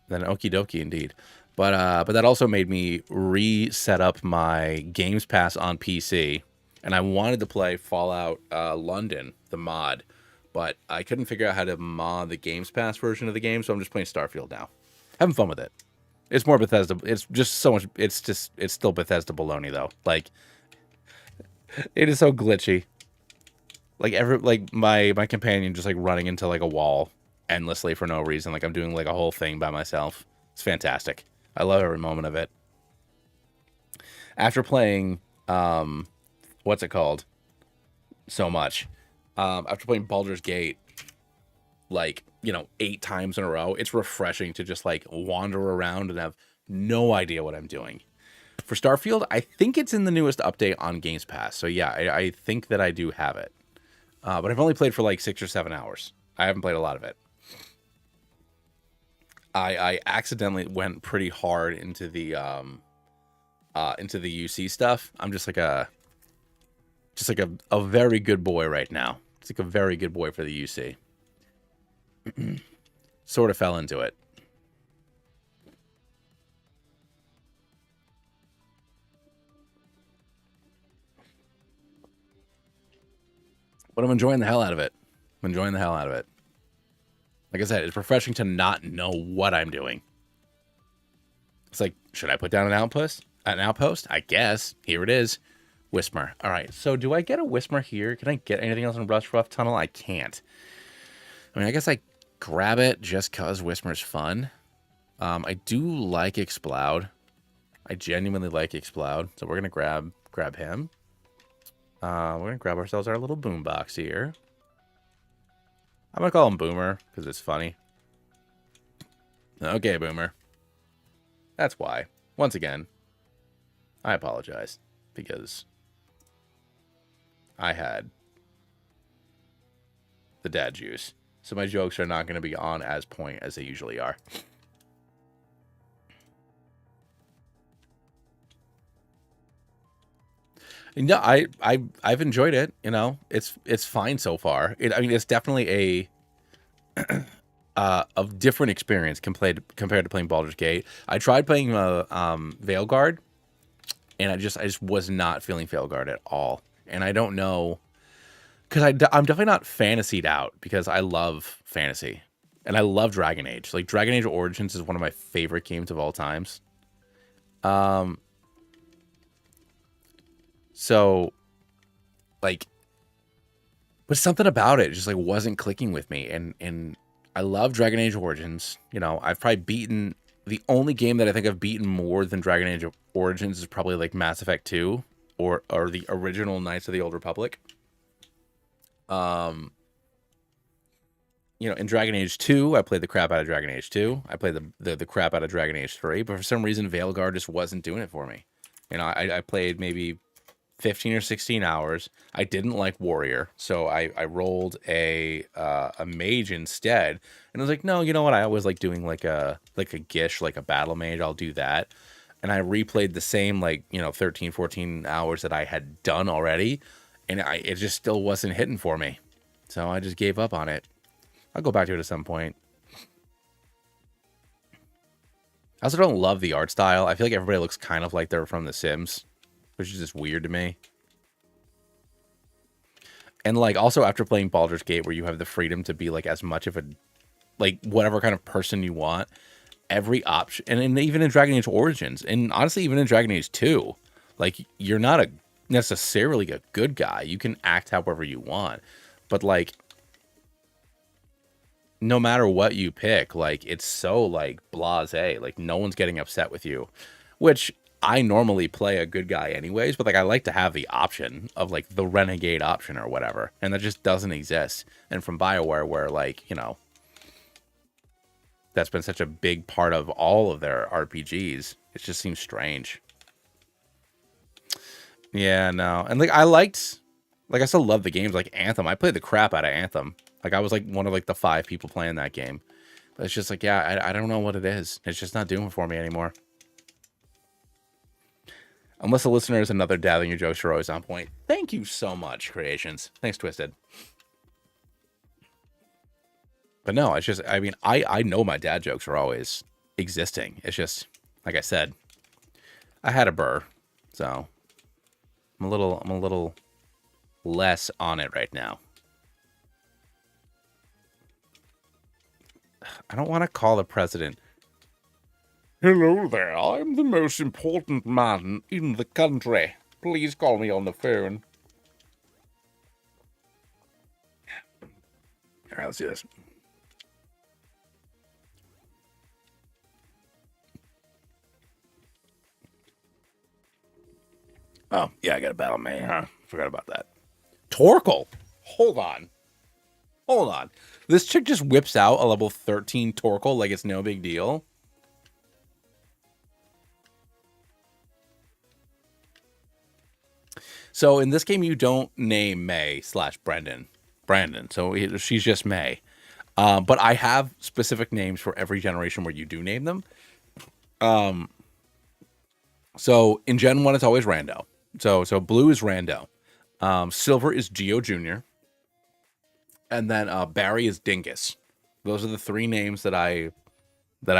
okie dokie indeed. But that also made me reset up my Games Pass on PC. And I wanted to play Fallout London, the mod. but I couldn't figure out how to mod the Games Pass version of the game, so I'm just playing Starfield now. Having fun with it. It's more Bethesda. It's just so much. It's still Bethesda baloney though. Like, it is so glitchy. Like my companion just like running into like a wall endlessly for no reason. Like I'm doing like a whole thing by myself. It's fantastic. I love every moment of it. After playing, what's it called? So much. After playing Baldur's Gate, like, 8 times in a row, it's refreshing to just like wander around and have no idea what I'm doing. For Starfield, I think it's in the newest update on Games Pass. So yeah, I think that I do have it. But I've only played for like 6 or 7 hours. I haven't played a lot of it. I accidentally went pretty hard into the UC stuff. I'm just like a very good boy right now. It's like a very good boy for the UC. Sort of fell into it. But I'm enjoying the hell out of it. I'm enjoying the hell out of it. Like I said, it's refreshing to not know what I'm doing. It's like, should I put down an outpost? An outpost? I guess. Here it is. Whisper. All right. So do I get a Whisper here? Can I get anything else in Rush Rough Tunnel? I can't. I mean, I guess I grab it just because Whisper's fun. I do like Explode. I genuinely like Explode. So we're going to grab him. We're going to grab ourselves our little boombox here. I'm going to call him Boomer because it's funny. Okay, Boomer. That's why. Once again, I apologize because I had the dad juice. So my jokes are not going to be on as point as they usually are. No, I've enjoyed it. It's fine so far. I mean, it's definitely a different experience compared to playing Baldur's Gate. I tried playing Veilguard, and I just was not feeling Veilguard at all. And I don't know, because I'm definitely not fantasied out because I love fantasy and I love Dragon Age. Like Dragon Age Origins is one of my favorite games of all times. So, like, but something about it just like wasn't clicking with me, and I love Dragon Age Origins. I've probably beaten the only game that I think I've beaten more than Dragon Age Origins is probably like Mass Effect 2 or the original Knights of the Old Republic. In Dragon Age 2, I played the crap out of Dragon Age 2. I played the crap out of Dragon Age 3, but for some reason Veilguard just wasn't doing it for me. I played maybe 15 or 16 hours. I didn't like Warrior, so I rolled a mage instead. And I was like, no, you know what? I always like doing like a Gish, like a battle mage. I'll do that. And I replayed the same 13, 14 hours that I had done already, and it just still wasn't hitting for me. So I just gave up on it. I'll go back to it at some point. I also don't love the art style. I feel like everybody looks kind of like they're from The Sims, which is just weird to me. And like also after playing Baldur's Gate, where you have the freedom to be like as much of a whatever kind of person you want, every option, and even in Dragon Age Origins, and honestly even in Dragon Age 2, like you're not necessarily a good guy. You can act however you want, but like no matter what you pick, like it's so like blasé, like no one's getting upset with you, which I normally play a good guy anyways, but like I like to have the option of like the renegade option or whatever, and that just doesn't exist. And from BioWare, where like that's been such a big part of all of their RPGs, it just seems strange. Yeah, no, and like I still love the games like Anthem. I played the crap out of Anthem. Like I was like one of like the 5 people playing that game, but it's just like, yeah, I don't know what it is. It's just not doing it for me anymore. Unless the listener is another dad and your jokes are always on point. Thank you so much, Creations. Thanks, Twisted. But no, it's just, I mean, I know my dad jokes are always existing. It's just, like I said, I had a burr, so I'm a little less on it right now. I don't want to call the president. Hello there. I'm the most important man in the country. Please call me on the phone. All right, let's do this. Oh, yeah, I got a battle May, huh? Forgot about that. Torkoal. Hold on. Hold on. This chick just whips out a level 13 Torkoal like it's no big deal. So in this game, you don't name May / Brandon. So she's just May. But I have specific names for every generation where you do name them. So in Gen 1, it's always Rando. So blue is Rando. Silver is Geo Jr. And then Barry is Dingus. Those are the three names that I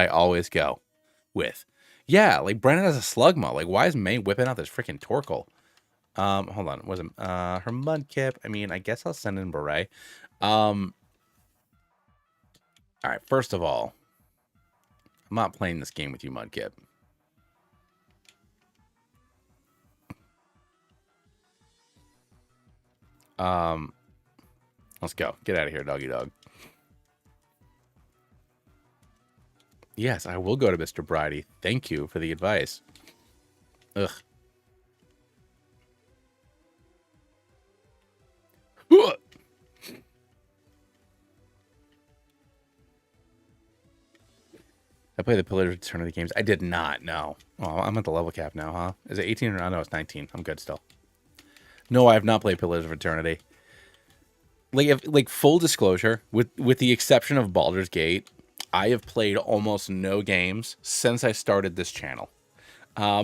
always go with. Yeah, like Brandon has a Slugma. Like, why is May whipping out this freaking Torkoal? Hold on. Was it her Mudkip? I mean, I guess I'll send in Beret. All right, first of all, I'm not playing this game with you, Mudkip. Let's go. Get out of here, doggy dog. Yes, I will go to Mr. Bridie. Thank you for the advice. Ugh. I played the Pillars of Eternity games. I did not, no. Oh, I'm at the level cap now, huh? Is it 18 or no? No, it's 19. I'm good still. No, I have not played Pillars of Eternity. Like full disclosure, with the exception of Baldur's Gate, I have played almost no games since I started this channel. Yeah,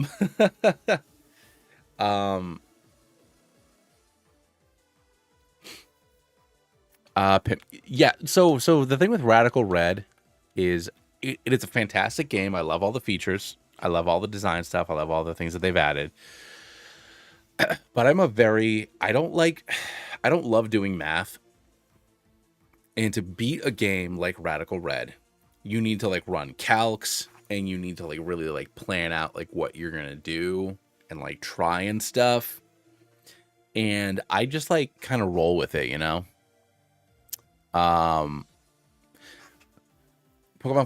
so the thing with Radical Red is it is a fantastic game. I love all the features. I love all the design stuff. I love all the things that they've added. But I don't love doing math. And to beat a game like Radical Red, you need to like run calcs and you need to like really like plan out like what you're going to do and like try and stuff. And I just like kind of roll with it, you know? Pokemon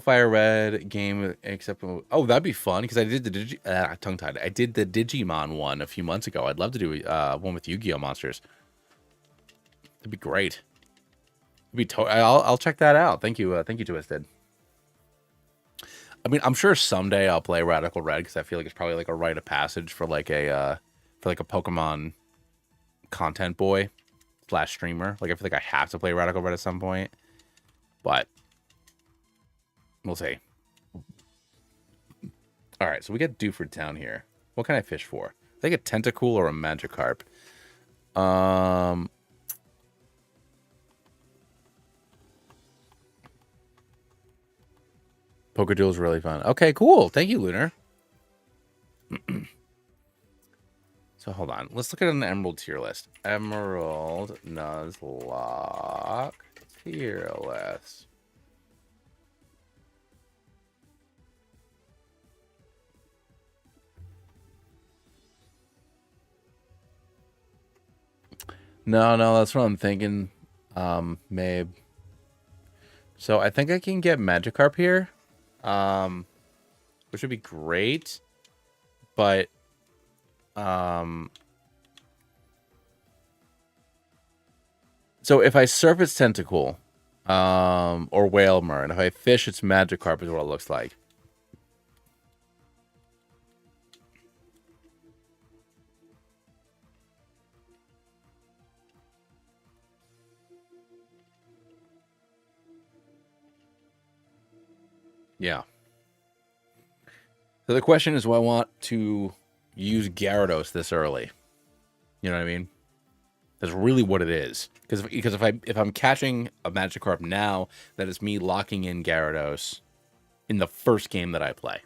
Fire Red game, except that'd be fun because I did the tongue-tied. I did the Digimon one a few months ago. I'd love to do one with Yu-Gi-Oh monsters. It'd be great. I'll check that out. Thank you, Twisted. I mean, I'm sure someday I'll play Radical Red because I feel like it's probably like a rite of passage for like a Pokemon content boy / streamer. Like I feel like I have to play Radical Red at some point, but we'll see. All right, so we got Duford Town here. What can I fish for? I think a Tentacool or a Magikarp. Pokeduel is really fun. Okay, cool. Thank you, Lunar. So hold on. Let's look at an Emerald tier list. Emerald Nuzlocke tier list. No, that's what I'm thinking, Mabe. So I think I can get Magikarp here, which would be great, but so if I surf, it's Tentacool, or Whalmer, and if I fish, it's Magikarp is what it looks like. Yeah. So the question is, do I want to use Gyarados this early? You know what I mean? That's really what it is. Because if I'm catching a Magikarp now, that is me locking in Gyarados in the first game that I play.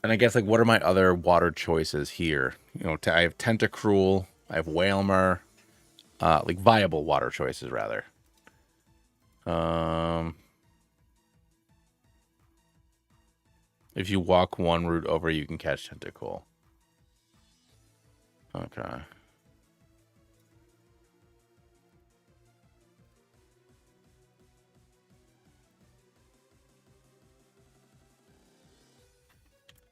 And I guess like what are my other water choices here? You know, I have Tentacruel, I have Whalmer, like viable water choices rather. If you walk one route over, you can catch Tentacool. Okay.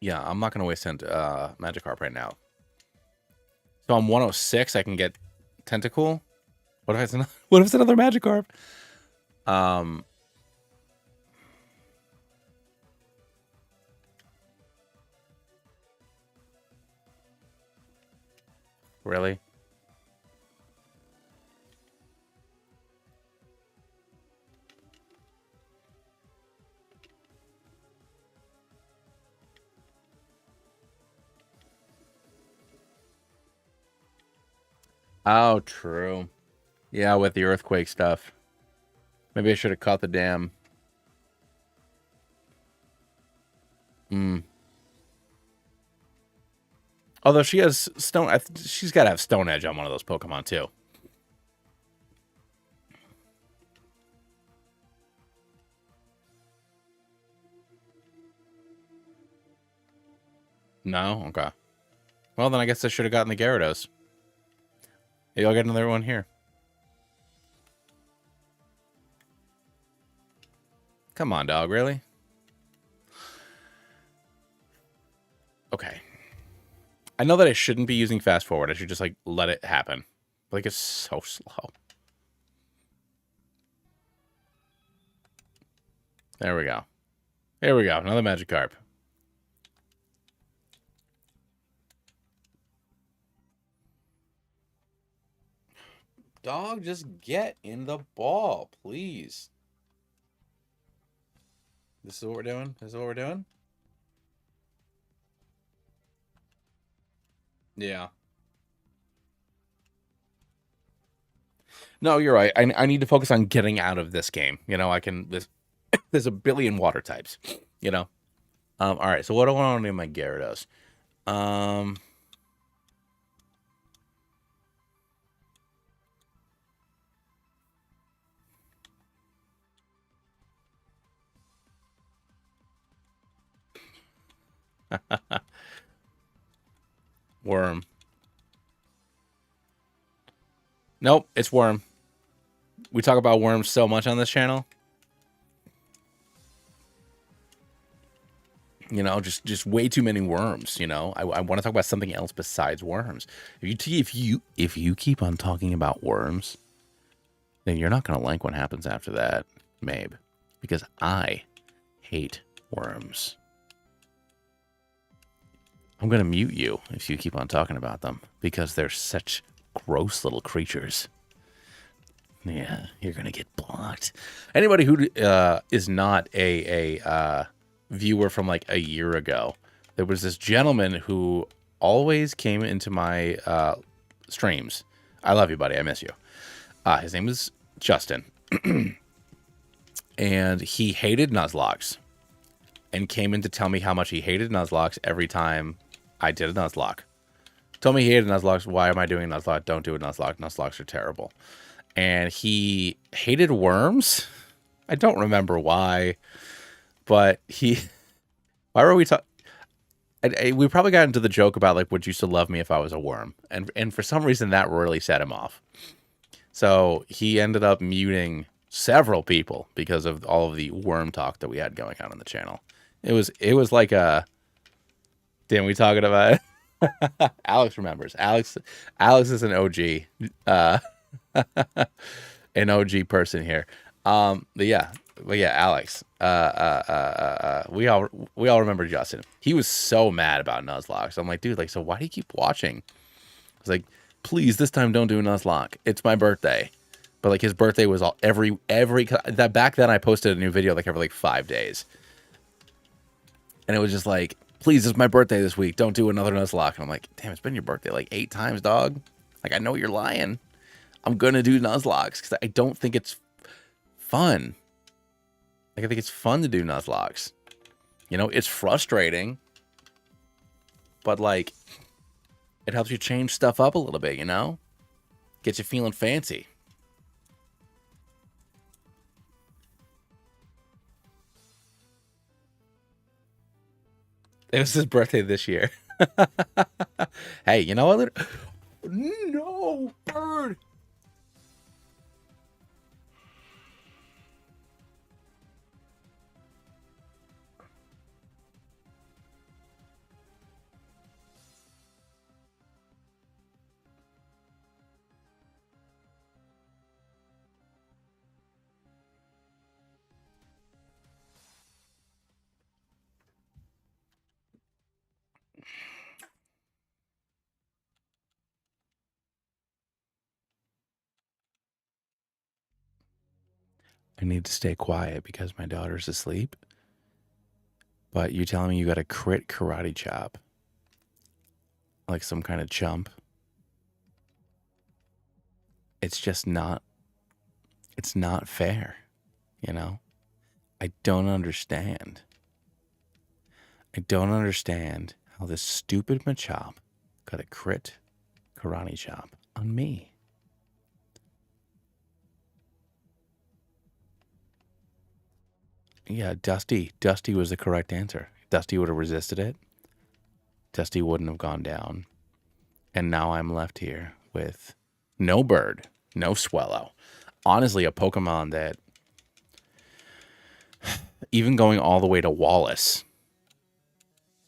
Yeah, I'm not gonna waste Magikarp right now. So I'm 106. I can get Tentacool. What if it's another? What if it's another Magikarp? Really? Oh, true. Yeah, with the earthquake stuff. Maybe I should have caught the dam. Although she has stone, she's got to have Stone Edge on one of those Pokemon too. No? Okay. Well, then I guess I should have gotten the Gyarados. Maybe I'll get another one here. Come on, dog. Really? Okay. I know that I shouldn't be using fast forward. I should just, like, let it happen. Like, it's so slow. There we go. There we go. Another Magikarp. Dog, just get in the ball, please. This is what we're doing? This is what we're doing? Yeah. No, you're right. I need to focus on getting out of this game. You know, I can... There's a billion water types, you know? All right, so what do I want to do with my Gyarados? Worm. Nope, it's Worm. We talk about worms so much on this channel. You know, just way too many worms. You know, I want to talk about something else besides worms. If you keep on talking about worms, then you're not gonna like what happens after that, Mabe, because I hate worms. I'm gonna mute you if you keep on talking about them because they're such gross little creatures. Yeah, you're gonna get blocked. Anybody who is not a viewer from like a year ago, there was this gentleman who always came into my streams. I love you, buddy. I miss you. His name is Justin, and he hated Nuzlocke, and came in to tell me how much he hated Nuzlocke every time I did a Nuzlocke. Told me he hated Nuzlocke. Why am I doing Nuzlocke? Don't do a Nuzlocke. Nuzlocke are terrible. And he hated worms. I don't remember why, but why were we talking? We probably got into the joke about like, would you still love me if I was a worm? And for some reason that really set him off. So he ended up muting several people because of all of the worm talk that we had going on the channel. It was like a, damn, we talking about it? Alex remembers. Alex is an OG. An OG person here. But yeah, Alex. We all remember Justin. He was so mad about Nuzlocke. So I'm like, dude, like, so why do you keep watching? I was like, please, this time don't do Nuzlocke. It's my birthday. But like his birthday was all every that back then I posted a new video like every like 5 days. And it was just like, please, it's my birthday this week. Don't do another Nuzlocke. And I'm like, damn, it's been your birthday like 8 times, dog. Like, I know you're lying. I'm going to do Nuzlocke because I don't think it's fun. Like, I think it's fun to do Nuzlocke. You know, it's frustrating. But, like, it helps you change stuff up a little bit, you know? Get you feeling fancy. It was his birthday this year. Hey, you know what? No, bird. I need to stay quiet because my daughter's asleep. But you telling me you got a crit karate chop? Like some kind of chump? It's just not, it's not fair, you know? I don't understand. I don't understand how this stupid Machop got a crit karate chop on me. Yeah, Dusty. Dusty was the correct answer. Dusty would have resisted it. Dusty wouldn't have gone down. And now I'm left here with no bird, no Swellow. Honestly, a Pokemon that, even going all the way to Wallace,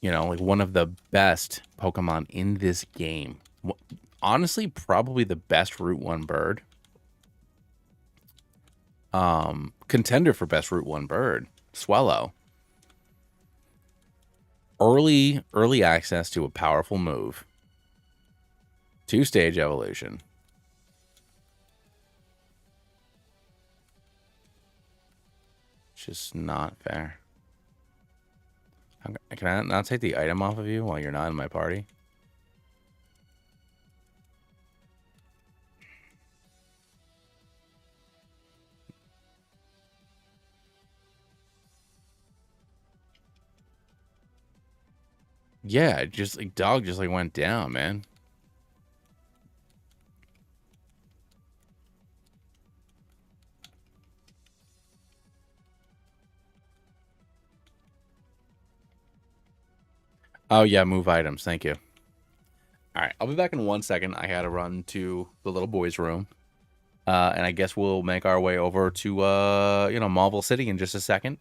you know, like one of the best Pokemon in this game. Honestly, probably the best Route 1 bird. Contender for best Route 1 bird, Swellow. Early access to a powerful move. 2-stage evolution. It's just not fair. Can I not take the item off of you while you're not in my party? Yeah, just like dog just like went down, man. Oh yeah, move items. Thank you. All right, I'll be back in 1 second. I had to run to the little boy's room. And I guess we'll make our way over to you know, Marvel City in just a second.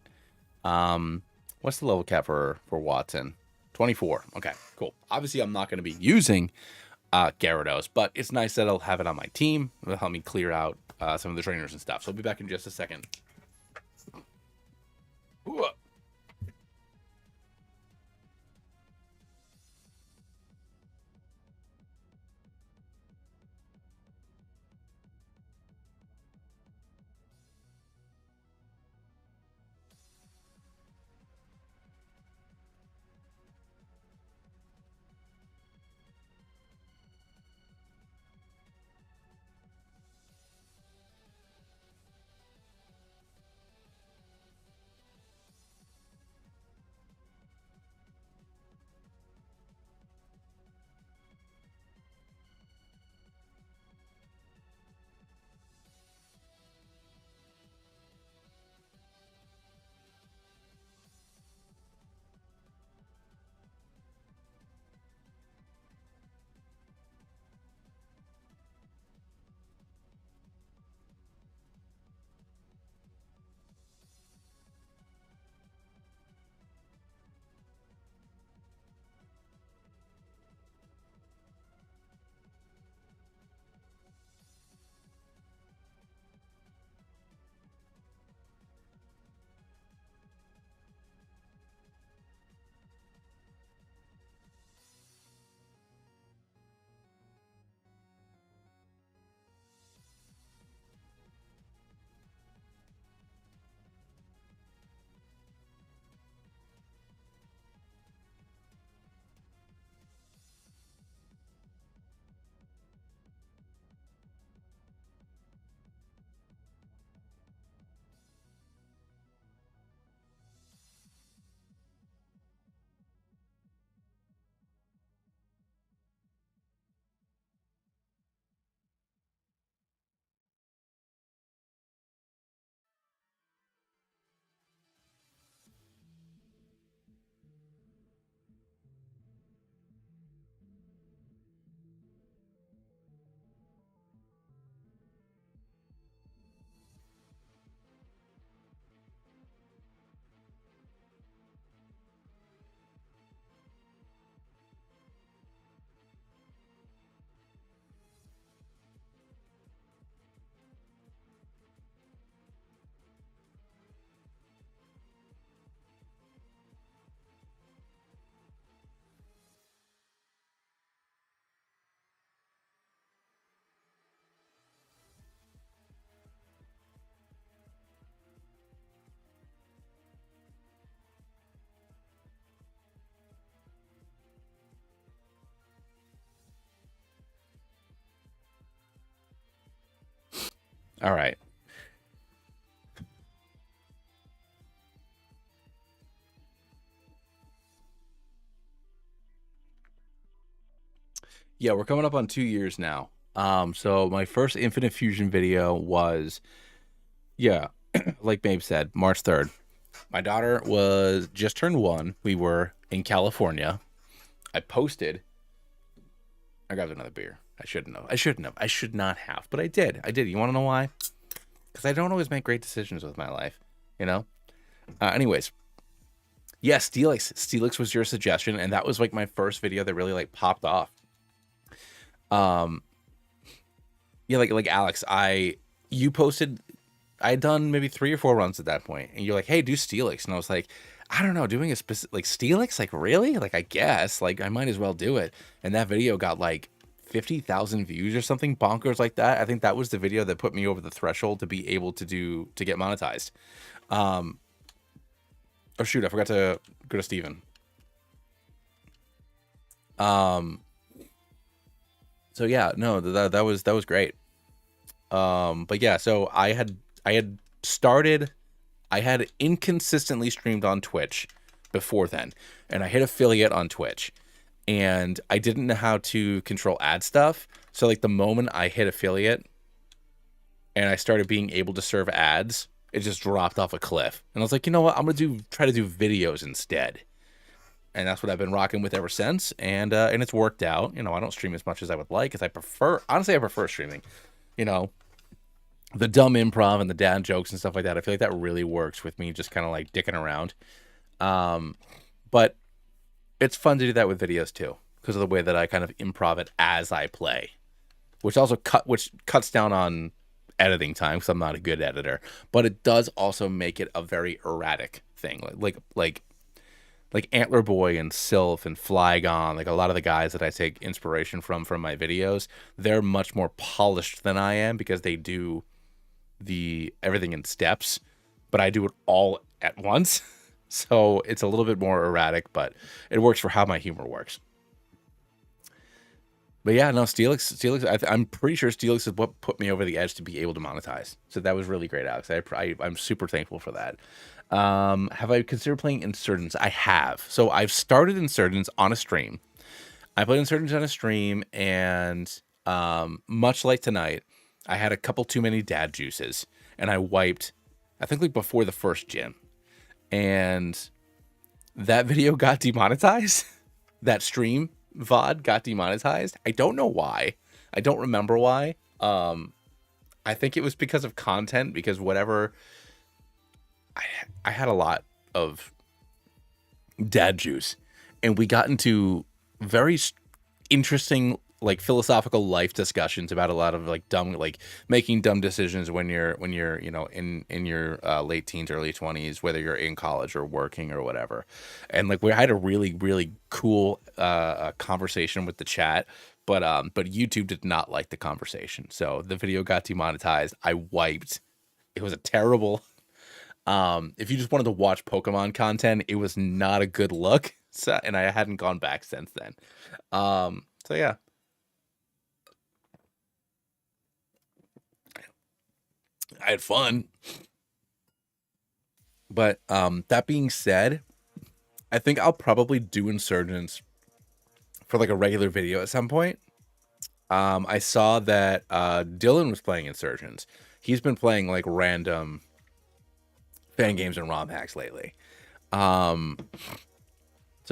What's the level cap for Watson? 24. Okay, cool. Obviously, I'm not going to be using Gyarados, but it's nice that I'll have it on my team. It'll help me clear out some of the trainers and stuff. So I'll be back in just a second. Ooh. All right. Yeah, we're coming up on 2 years now. So my first Infinite Fusion video was, yeah, like Babe said, March 3rd. My daughter was just turned 1. We were in California. I posted. I grabbed another beer. I shouldn't have. I shouldn't have. I should not have. But I did. I did. You want to know why? Because I don't always make great decisions with my life. You know? Anyways. Yeah, Steelix. Steelix was your suggestion. And that was like my first video that really like popped off. Yeah, like Alex, you posted, I had done maybe 3 or 4 runs at that point, and you're like, hey, do Steelix. And I was like, I don't know, doing a specific, like, Steelix? Like, really? Like, I guess, like, I might as well do it. And that video got like 50,000 views or something bonkers like that. I think that was the video that put me over the threshold to be able to get monetized. Oh shoot, I forgot to go to Steven. So yeah, no, that was great. But yeah, so I had inconsistently streamed on Twitch before then, and I hit affiliate on Twitch, and I didn't know how to control ad stuff. So like the moment I hit affiliate and I started being able to serve ads, it just dropped off a cliff. And I was like, you know what? I'm gonna try to do videos instead. And that's what I've been rocking with ever since, and it's worked out. You know, I don't stream as much as I would like, because I prefer streaming. You know, the dumb improv and the dad jokes and stuff like that. I feel like that really works with me just kind of like dicking around. But it's fun to do that with videos too, because of the way that I kind of improv it as I play, which cuts down on editing time, because I'm not a good editor. But it does also make it a very erratic thing, like Antler Boy and Sylph and Flygon, like a lot of the guys that I take inspiration from my videos, they're much more polished than I am, because they do everything in steps, but I do it all at once. So it's a little bit more erratic, but it works for how my humor works. But yeah, no, Steelix, I'm pretty sure Steelix is what put me over the edge to be able to monetize. So that was really great, Alex. I'm super thankful for that. Have I considered playing Insurgents? I have. So I've started Insurgents on a stream. I played Insurgents on a stream, and much like tonight, I had a couple too many dad juices, and I wiped, I think, like before the first gym, and that video got demonetized. That stream VOD got demonetized. I don't know why. I don't remember why. I think it was because of content, because whatever. I had a lot of dad juice, and we got into very interesting, like, philosophical life discussions about a lot of like dumb, like making dumb decisions when you're you know, in your late teens, early 20s, whether you're in college or working or whatever. And like, we had a really cool conversation with the chat, but YouTube did not like the conversation, so the video got demonetized. I wiped. It was a terrible. If you just wanted to watch Pokemon content, it was not a good look. So, and I hadn't gone back since then. So yeah. I had fun. But that being said, I think I'll probably do Insurgents for like a regular video at some point. I saw that Dylan was playing Insurgents. He's been playing like random fan games and ROM hacks lately. So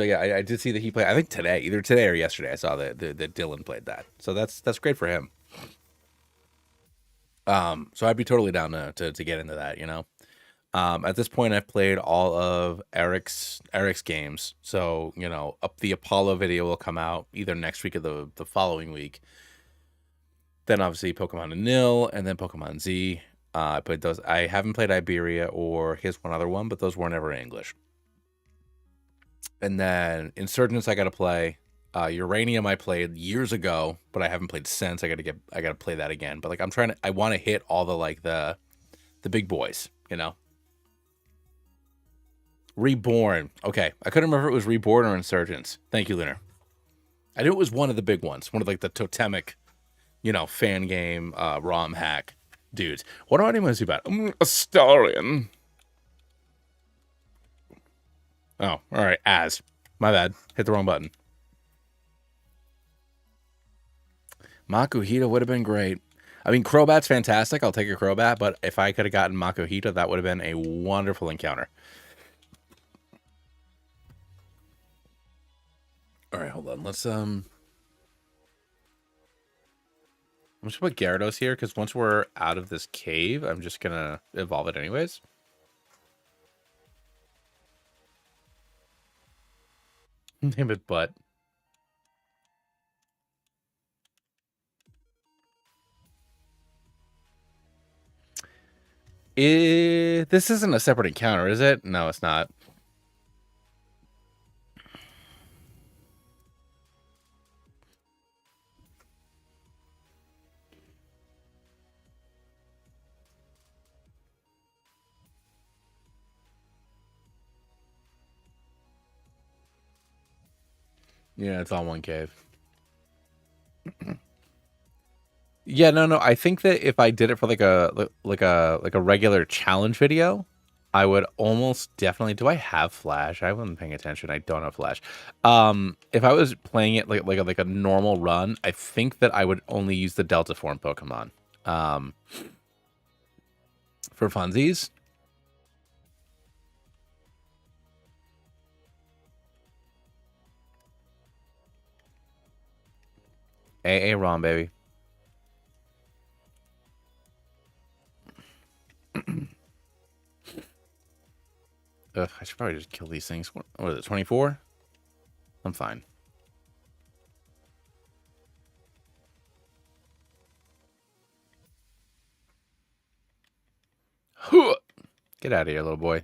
yeah, I did see that he played, I think today, either today or yesterday, I saw that Dylan played that. So that's great for him. So I'd be totally down to get into that, you know. At this point, I've played all of Eric's games. So, you know, the Apollo video will come out either next week or the following week. Then obviously Pokemon Nil, and then Pokemon Z. I played those. I haven't played Iberia or his one other one, but those weren't ever English. And then Insurgents I got to play. Uranium I played years ago, but I haven't played since. I got to play that again. But like, I want to hit all the like the big boys, you know. Reborn. Okay, I couldn't remember if it was Reborn or Insurgents. Thank you, Lunar. I knew it was one of the big ones, one of like the totemic, you know, fan game ROM hack Dudes, what do I name about? A stallion. Oh, all right. My bad. Hit the wrong button. Makuhita would have been great. I mean, Crobat's fantastic. I'll take a Crobat, but if I could have gotten Makuhita, that would have been a wonderful encounter. All right, hold on. Let's I'm just gonna put Gyarados here because once we're out of this cave, I'm just gonna evolve it anyways. Name it Butt. This isn't a separate encounter, is it? No, it's not. Yeah, it's all one cave. Yeah, no. I think that if I did it for like a regular challenge video, I would almost definitely. Do I have Flash? I wasn't paying attention. I don't have Flash. If I was playing it like a normal run, I think that I would only use the Delta form Pokemon. For funsies. AA ROM, baby. Ugh, I should probably just kill these things. What is it, 24? I'm fine. Get out of here, little boy.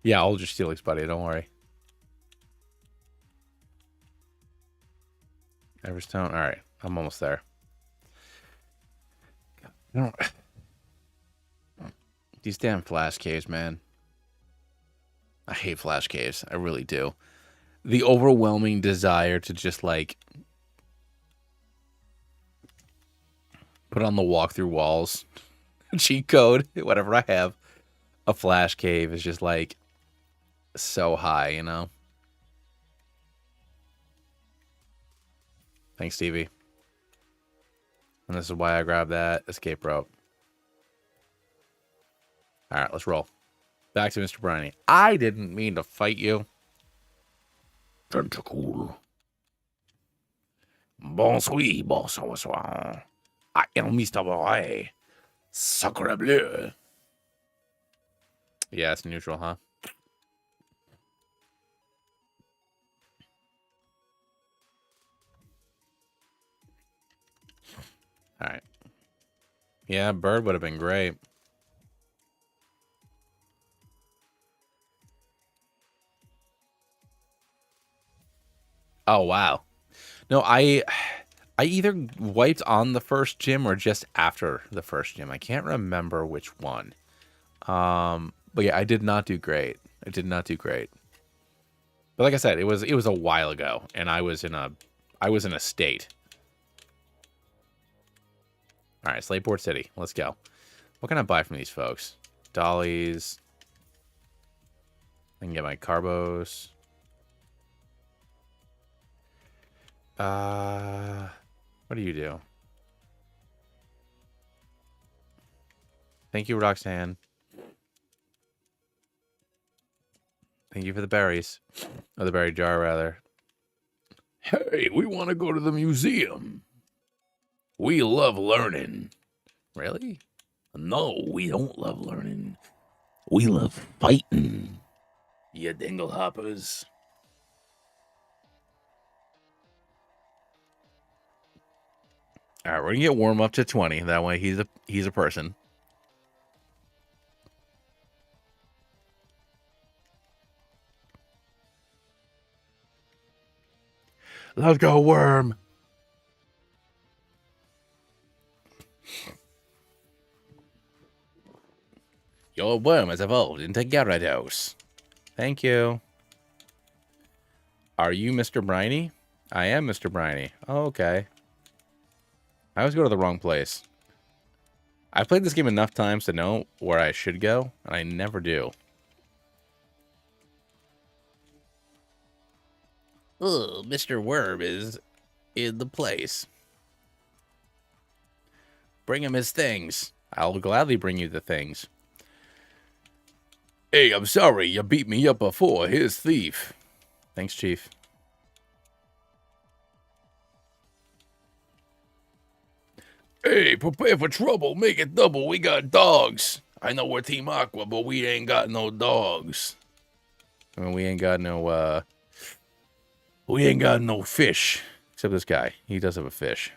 Yeah, I'll just steal Steelix, buddy. Don't worry. Everstone. All right, I'm almost there. These damn flash caves, man. I hate flash caves. I really do. The overwhelming desire to just like put on the walkthrough walls cheat code, whatever I have. A flash cave is just like so high, you know? Thanks, Stevie. And this is why I grabbed that escape rope. All right, let's roll. Back to Mr. Briny. I didn't mean to fight you. Tentacle. Bonsoir. I am Mr. Boy. Sacre bleu. Yeah, it's neutral, huh? All right. Yeah, bird would have been great. Oh, wow. No, I either wiped on the first gym or just after the first gym. I can't remember which one. But yeah, I did not do great. I did not do great. But like I said, it was a while ago, and I was in a state. All right, Slateport City. Let's go. What can I buy from these folks? Dollies. I can get my Carbos. What do you do? Thank you, Roxanne. Thank you for the berries. Or the berry jar, rather. Hey, we want to go to the museum. We love learning. Really? No, we don't love learning. We love fighting. You dingle hoppers. All right, we're gonna get warm up to 20. That way, he's a person. Let's go, worm. Your worm has evolved into Gyarados. Thank you. Are you Mr. Briny? I am Mr. Briny. Oh, okay. I always go to the wrong place. I've played this game enough times to know where I should go, and I never do. Oh, Mr. Worm is in the place. Bring him his things. I'll gladly bring you the things. Hey, I'm sorry you beat me up before. Here's thief. Thanks, Chief. Hey, prepare for trouble. Make it double. We got dogs. I know we're Team Aqua, but we ain't got no dogs. I mean, we ain't got no fish. Except this guy. He does have a fish.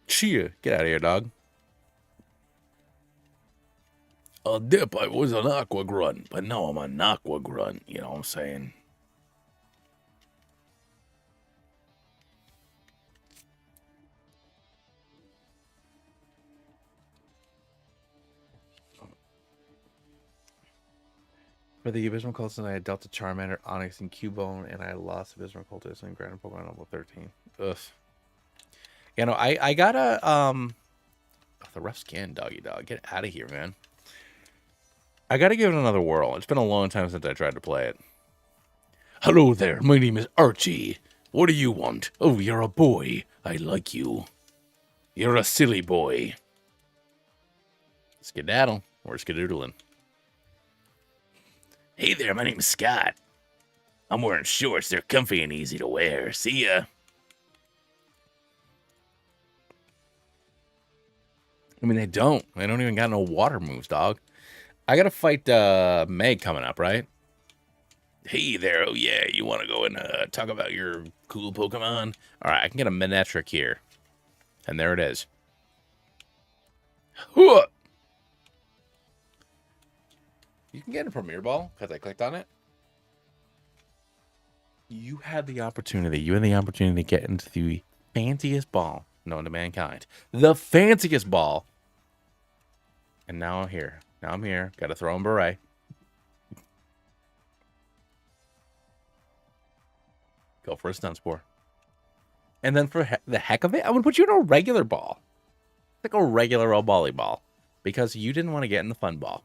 Chia, get out of here, dog. Dip, I was an aqua grunt, but now I'm an aqua grunt. You know what I'm saying? For the Abysmal Cultist, I dealt to Charmander, Onyx, and Cubone, and I lost Abysmal Cultist and Grand Pokemon level 13. Ugh. You know, I gotta, oh, the rough skin, doggy dog. Get out of here, man. I gotta give it another whirl. It's been a long time since I tried to play it. Hello there, my name is Archie. What do you want? Oh, you're a boy. I like you. You're a silly boy. Skedaddle. Or skedoodling. Hey there, my name's Scott. I'm wearing shorts. They're comfy and easy to wear. See ya. I mean, they don't even got no water moves, dog. I gotta fight Meg coming up, right? Hey there, oh yeah, you want to go and talk about your cool Pokemon? All right, I can get a Manectric here. And there it is. Hooah! You can get a Premier Ball, because I clicked on it. You had the opportunity. You had the opportunity to get into the fanciest ball known to mankind. The fanciest ball. And now I'm here. Now I'm here. Got to throw in Beret. Go for a Stun Spore. And then for the heck of it, I'm going to put you in a regular ball. Like a regular old volleyball. Because you didn't want to get in the fun ball.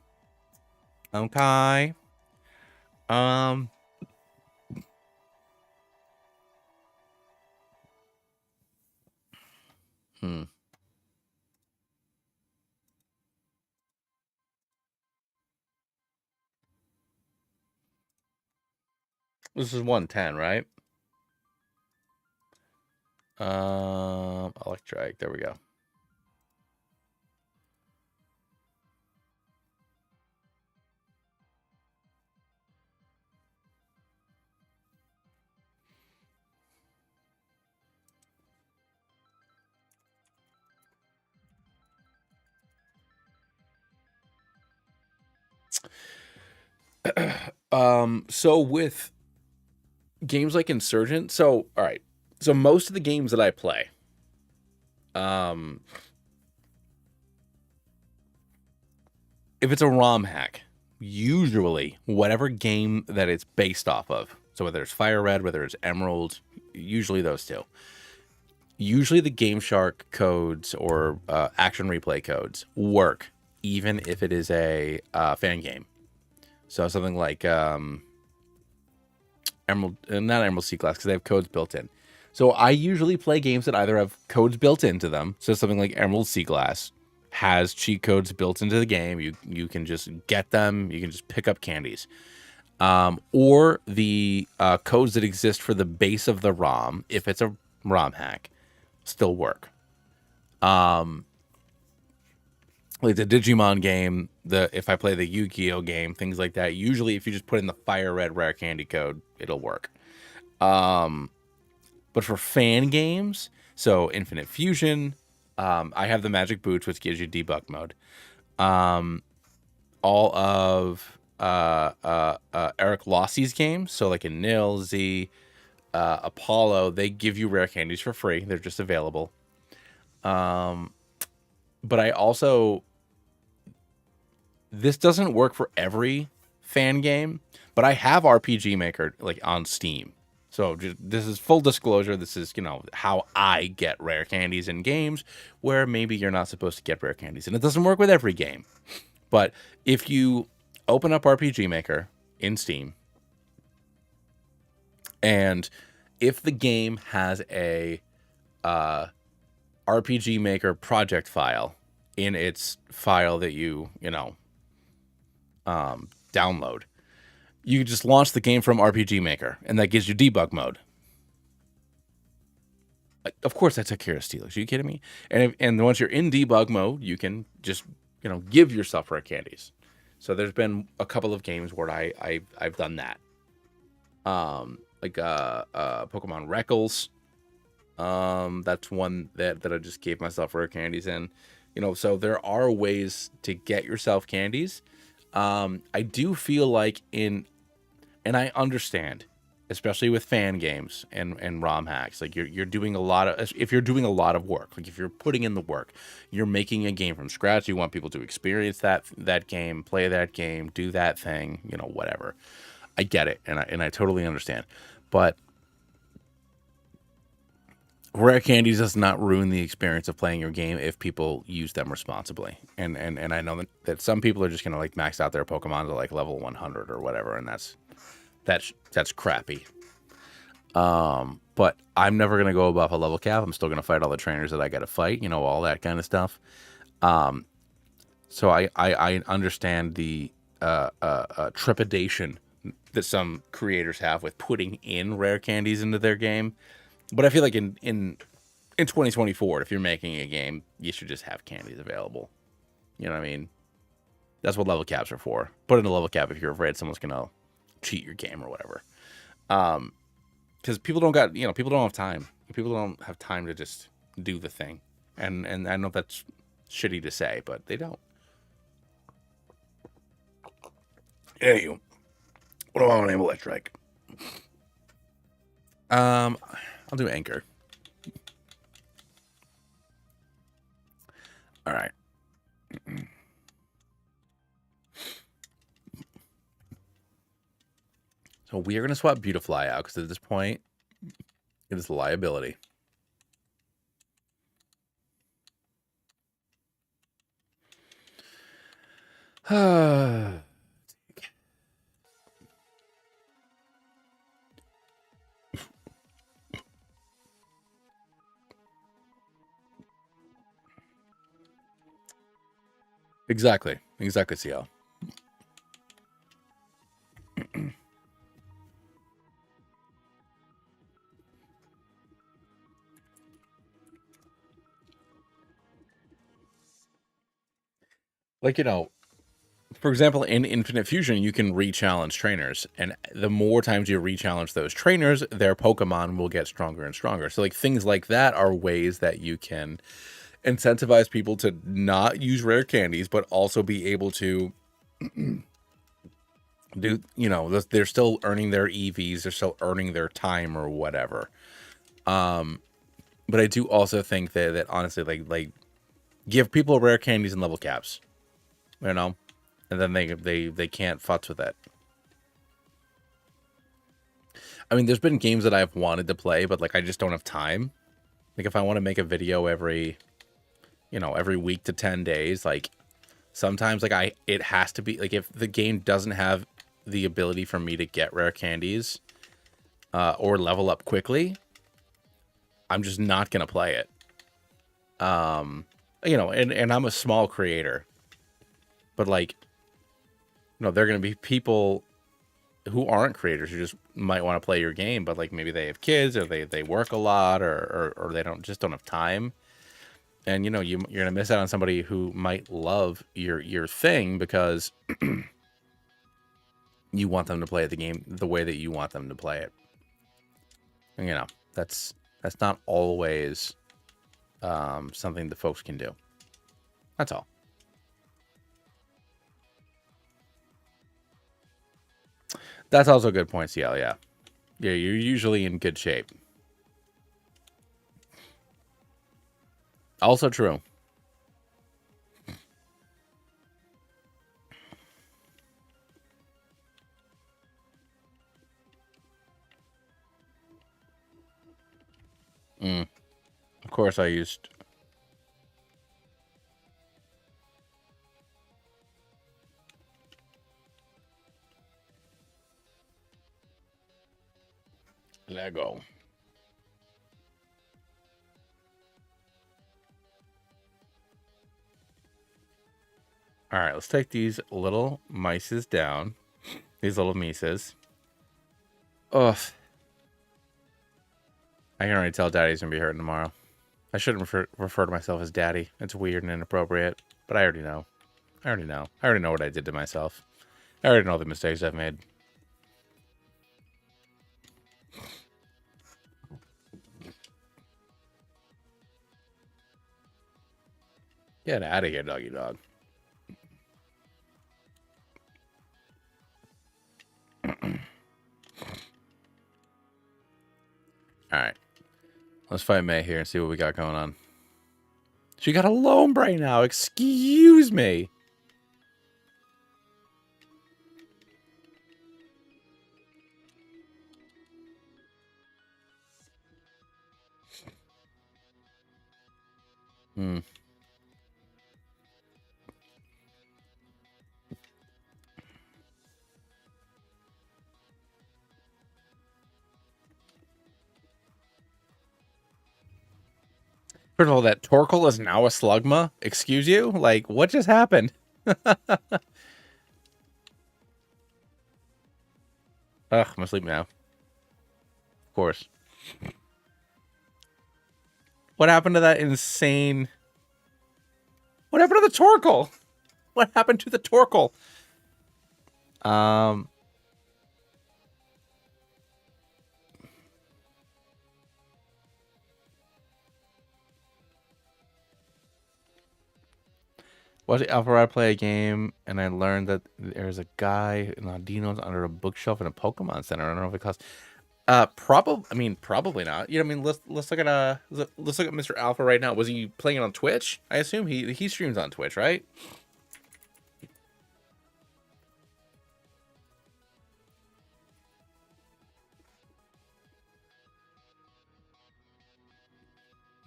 Okay. This is 110, right? Electric. There we go. So with games like Insurgent, so all right. So most of the games that I play, if it's a ROM hack, usually whatever game that it's based off of, so whether it's Fire Red, whether it's Emerald, usually those two. Usually the Game Shark codes or Action Replay codes work, even if it is a fan game. So something like Emerald, not Emerald Sea Glass, because they have codes built in. So I usually play games that either have codes built into them. So something like Emerald Sea Glass has cheat codes built into the game. You can just get them. You can just pick up candies. Or the codes that exist for the base of the ROM, if it's a ROM hack, still work. Like the Digimon game, if I play the Yu-Gi-Oh game, things like that. Usually, if you just put in the Fire Red Rare Candy code, it'll work. But for fan games, so Infinite Fusion, I have the Magic Boots, which gives you debug mode. All of Eric Lossie's games, so like in Nil, Z, Apollo, they give you rare candies for free. They're just available. But I also this doesn't work for every fan game, but I have RPG Maker like on Steam. So this is full disclosure. This is, you know, how I get rare candies in games where maybe you're not supposed to get rare candies. And it doesn't work with every game. But if you open up RPG Maker in Steam, and if the game has a RPG Maker project file in its file that you download, you just launch the game from RPG Maker, and that gives you debug mode. Of course, I took care of Steelix. Are you kidding me? And once you're in debug mode, you can just give yourself rare candies. So there's been a couple of games where I've done that. Like Pokemon Reckles. That's one that I just gave myself rare candies in. So there are ways to get yourself candies. I do feel like and I understand, especially with fan games and ROM hacks, like you're doing a lot of, if you're doing a lot of work, like if you're putting in the work, you're making a game from scratch, you want people to experience that game, play that game, do that thing, whatever. I get it, and I totally understand. But rare candies does not ruin the experience of playing your game if people use them responsibly. And I know that some people are just gonna like max out their Pokemon to like level 100 or whatever, and that's crappy. But I'm never gonna go above a level cap. I'm still gonna fight all the trainers that I gotta fight, all that kind of stuff. So I understand the trepidation that some creators have with putting in rare candies into their game. But I feel like in 2024, if you're making a game, you should just have candies available. You know what I mean? That's what level caps are for. Put in a level cap if you're afraid someone's gonna cheat your game or whatever. Because people don't have time. People don't have time to just do the thing. And I know that's shitty to say, but they don't. Anywho, what do I want to name Electric? I'll do Anchor. All right. So we are going to swap Beautifly out because at this point, it is a liability. Exactly, CL. Like, for example, in Infinite Fusion, you can re-challenge trainers, and the more times you re-challenge those trainers, their Pokemon will get stronger and stronger. So, like, things like that are ways that you can incentivize people to not use rare candies, but also be able to do, they're still earning their EVs, they're still earning their time or whatever. But I do also think that honestly, like give people rare candies and level caps, and then they can't futz with it. I mean, there's been games that I've wanted to play, but like I just don't have time. Like if I want to make a video every week to 10 days, like sometimes like it has to be like if the game doesn't have the ability for me to get rare candies or level up quickly, I'm just not gonna play it. And I'm a small creator, but like, there are gonna be people who aren't creators who just might want to play your game, but like maybe they have kids or they work a lot or they don't have time. And you're gonna miss out on somebody who might love your thing because you want them to play the game the way that you want them to play it. And, that's not always something that folks can do. That's all. That's also a good point, CL. Yeah, you're usually in good shape. Also true. Of course I used... Lego. All right, let's take these little mices down. These little mices. Ugh. I can already tell Daddy's gonna be hurting tomorrow. I shouldn't refer to myself as Daddy. It's weird and inappropriate, but I already know. I already know. I already know what I did to myself. I already know the mistakes I've made. Get out of here, doggy dog. Alright. Let's fight May here and see what we got going on. She got a Lombre now. Excuse me. Hmm. First of all, that Torkoal is now a Slugma? Excuse you? Like, what just happened? Ugh, I'm asleep now. Of course. What happened to that insane... What happened to the Torkoal? What happened to the Torkoal? Was it Alpha I play a game and I learned that there's a guy in Ladino's under a bookshelf in a Pokemon Center. I don't know if it costs. Probably. I mean, probably not. You know, I mean, let's look at let's look at Mr. Alpha right now. Was he playing it on Twitch? I assume he streams on Twitch, right?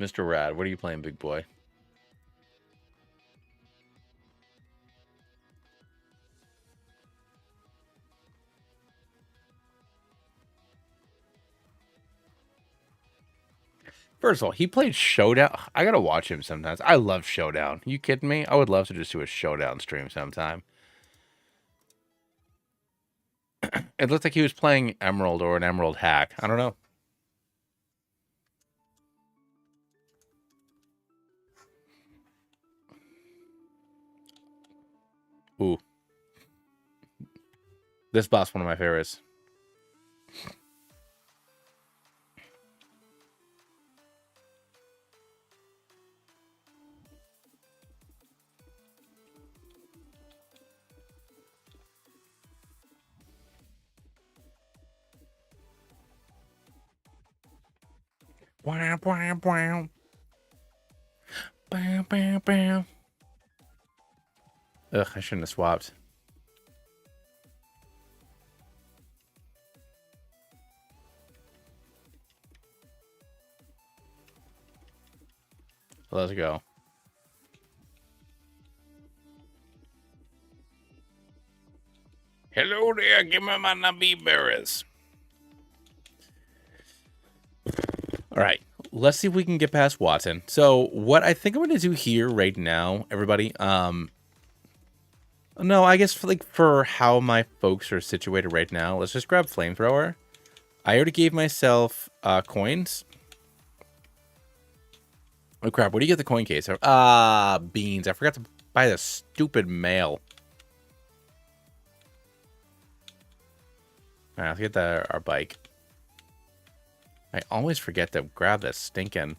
Mr. Rad, what are you playing, big boy? First of all, he played Showdown. I gotta watch him sometimes. I love Showdown. You kidding me? I would love to just do a Showdown stream sometime. It looked like he was playing Emerald or an Emerald hack. I don't know. Ooh. This boss, one of my favorites. Wow, wow, wow. Bam, bam, bam. Ugh, I shouldn't have swapped. Let's go. Hello there, give me my Nabi berries. All right, let's see if we can get past Watson. So what I think I'm going to do here right now, everybody, no, I guess for how my folks are situated right now, let's just grab Flamethrower. I already gave myself coins. Oh crap, what do you get the coin case? Beans. I forgot to buy the stupid mail. All right, let's get our bike. I always forget to grab this stinking...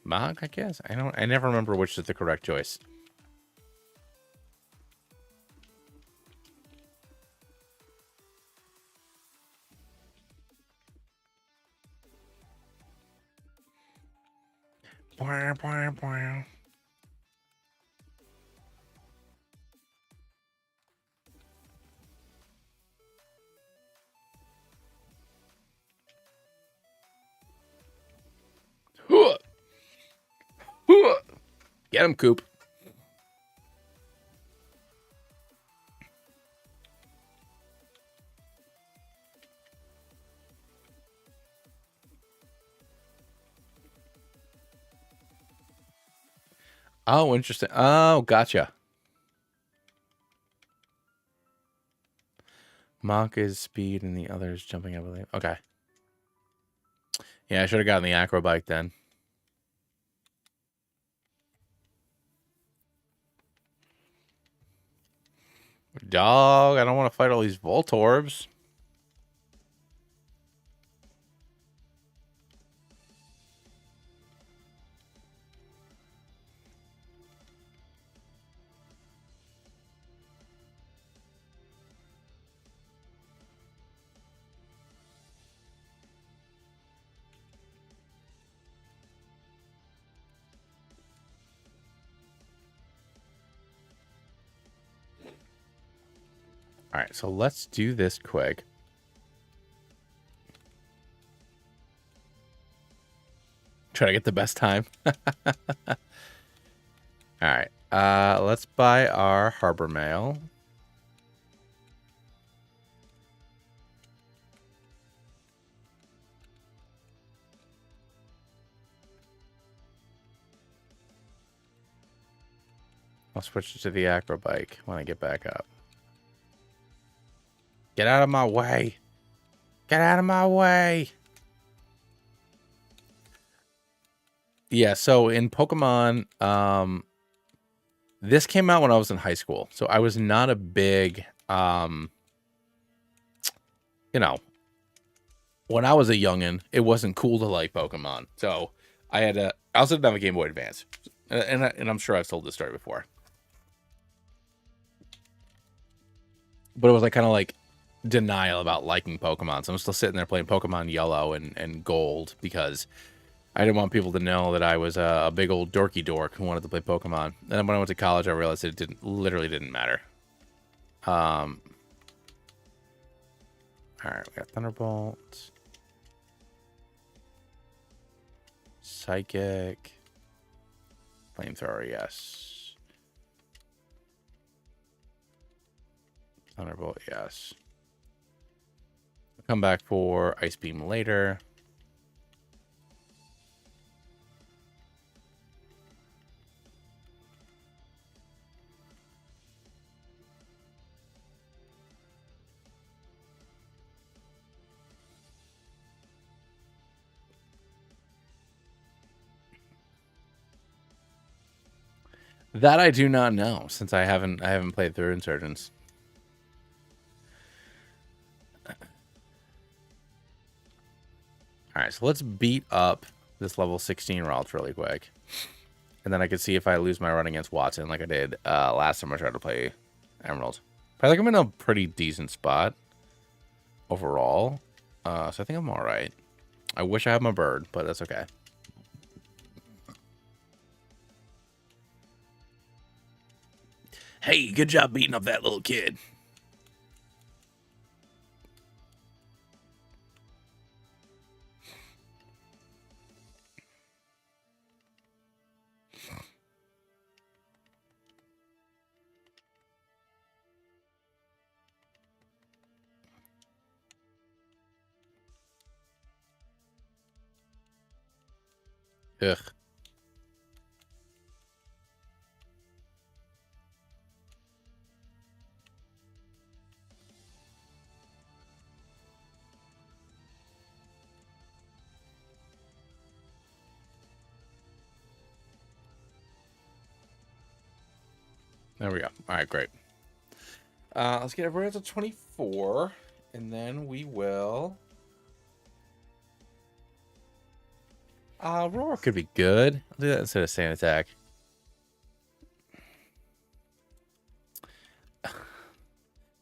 Mog, I guess? I never remember which is the correct choice. Get him, Coop. Oh, interesting. Oh, gotcha. Monk is speed and the other is jumping, I believe. Okay. Yeah, I should have gotten the acro bike then. Dog, I don't want to fight all these Voltorbs. All right, so let's do this quick. Try to get the best time. All right, let's buy our Harbor Mail. I'll switch to the acro bike when I get back up. Get out of my way. Get out of my way. Yeah, so in Pokemon, this came out when I was in high school. So I was not a big, you know, when I was a youngin', it wasn't cool to like Pokemon. So I also didn't have a Game Boy Advance. And I'm sure I've told this story before. But it was like kind of like denial about liking Pokemon. So I'm still sitting there playing Pokemon Yellow and Gold because I didn't want people to know that I was a big old dorky dork who wanted to play Pokemon. And then when I went to college, I realized it literally didn't matter. All right, we got Thunderbolt, Psychic, Flamethrower, yes. Thunderbolt, yes. I'll come back for Ice Beam later. That I do not know, since I haven't played through Insurgents. All right, so let's beat up this level 16 Ralts really quick. And then I can see if I lose my run against Watson like I did last time I tried to play Emerald. But I think I'm in a pretty decent spot overall. So I think I'm all right. I wish I had my bird, but that's okay. Hey, good job beating up that little kid. Ugh. There we go. All right, great. Let's get everybody to 24, and then we will... Roar could be good. I'll do that instead of Sand Attack.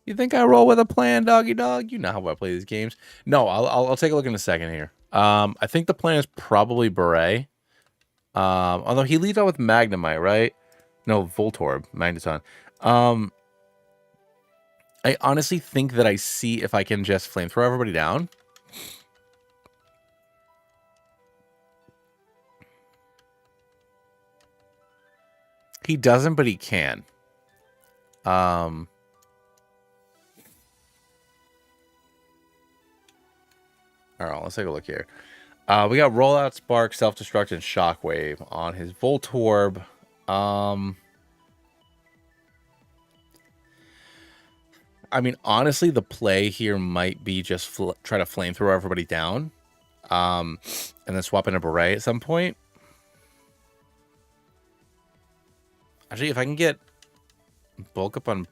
You think I roll with a plan, doggy dog? You know how I play these games. No, I'll take a look in a second here. I think the plan is probably Beret. Although he leads out with Magnemite, right? No, Voltorb, Magneton. I honestly think that I see if I can just flamethrow everybody down. He doesn't, but he can. All right, let's take a look here. We got Rollout, Spark, Self-Destruct, and Shockwave on his Voltorb. I mean, honestly, the play here might be just try to flamethrower everybody down, and then swap in a Beret at some point. Actually, if I can get bulk up on...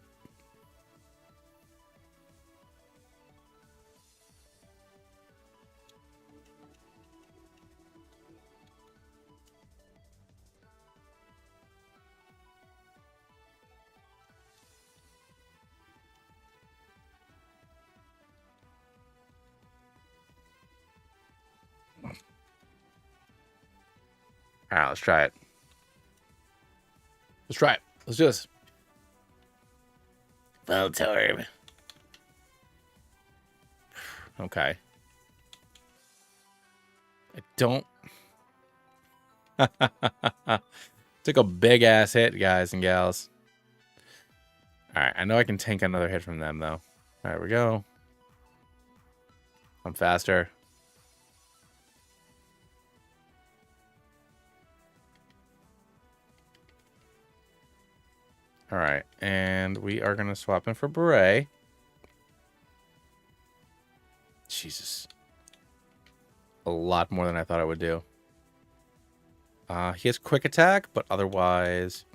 All right, let's try it. Let's try it. Let's do this. Voltorb. Okay. I don't... Took a big-ass hit, guys and gals. All right, I know I can tank another hit from them, though. There we go. I'm faster. All right, and we are going to swap in for Beret. Jesus. A lot more than I thought it would do. He has quick attack, but otherwise...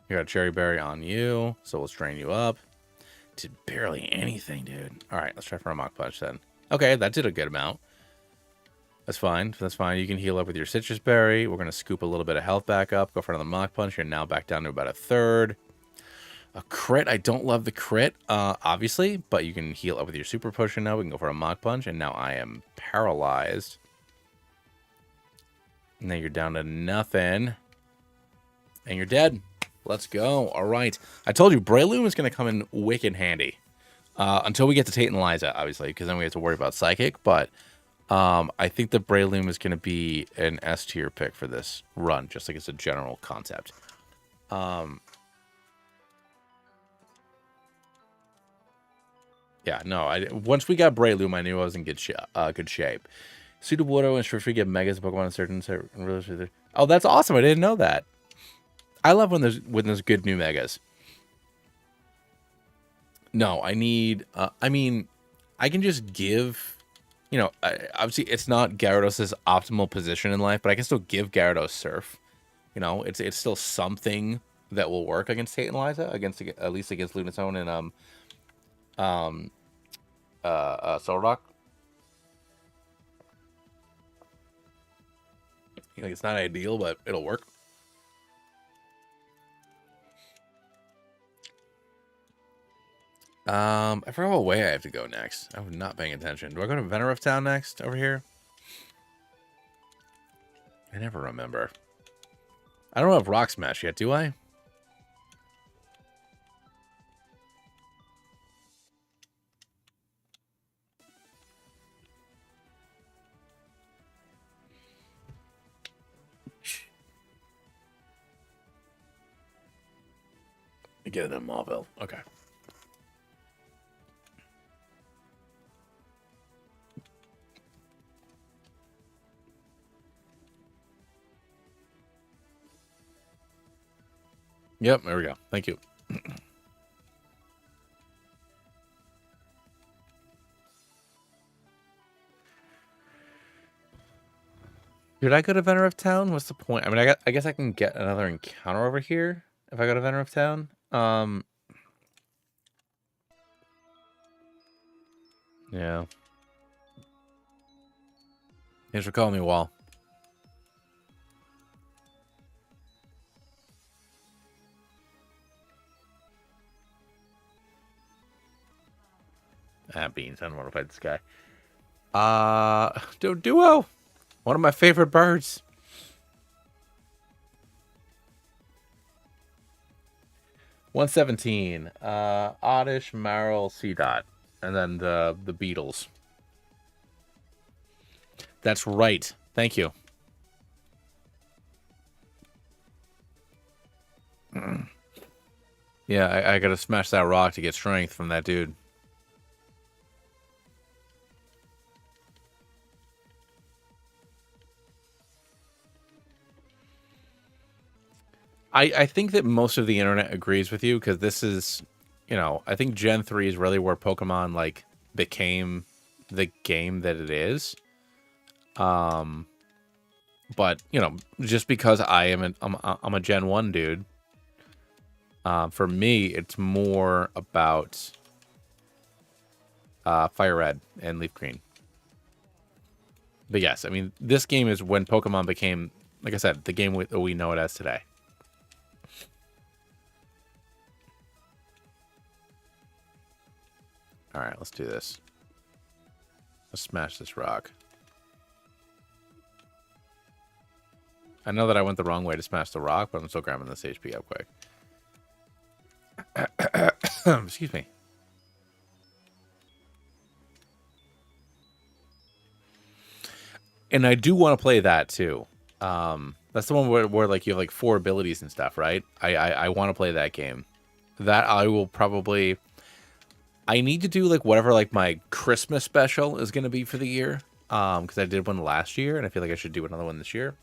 You got a Cherry Berry on you, so we'll strain you up. Did barely anything, dude. All right, let's try for a Mach Punch then. Okay, that did a good amount. That's fine. That's fine. You can heal up with your Citrus Berry. We're going to scoop a little bit of health back up. Go for another Mach Punch. You're now back down to about a third. A crit. I don't love the crit, obviously, but you can heal up with your Super Potion now. We can go for a Mach Punch, and now I am paralyzed. And then you're down to nothing. And you're dead. Let's go. All right. I told you, Breloom is going to come in wicked handy. Until we get to Tate and Liza, obviously, because then we have to worry about Psychic, but... I think the Breloom is going to be an S tier pick for this run, just like it's a general concept. Yeah, no, once we got Breloom, I knew I was in good shape. Sudowoodo and Swiftly get Megas Pokemon in certain... Oh, that's awesome. I didn't know that. I love when there's good new Megas. No, I need... I mean, I can just give... You know, obviously it's not Gyarados' optimal position in life, but I can still give Gyarados Surf. You know, it's still something that will work against Tate and Liza, at least against Lunatone and Solrock. You know, it's not ideal, but it'll work. I forgot what way I have to go next. I was not paying attention. Do I go to Venerif Town next over here? I never remember. I don't have Rock Smash yet, do I? Get it in Mauville. Okay. Yep, there we go. Thank you. Did I go to Venerif Town? What's the point? I mean, I guess I can get another encounter over here if I go to Venerif Town. Yeah. Thanks for calling me, Wall. Beans. I don't want to fight this guy. Duo. One of my favorite birds. $117. Oddish, Marill, C-Dot. And then the Beatles. That's right. Thank you. Yeah, I gotta smash that rock to get strength from that dude. I think that most of the internet agrees with you, because this is, you know, I think Gen 3 is really where Pokemon, like, became the game that it is. But, you know, just because I'm a Gen 1 dude, for me, it's more about Fire Red and Leaf Green. But yes, I mean, this game is when Pokemon became, like I said, the game we know it as today. All right, let's do this. Let's smash this rock. I know that I went the wrong way to smash the rock, but I'm still grabbing this HP up quick. Excuse me. And I do want to play that too. That's the one where like you have like 4 abilities and stuff, right? I want to play that game. That I will probably. I need to do like whatever like my Christmas special is going to be for the year. Because I did one last year, and I feel like I should do another one this year.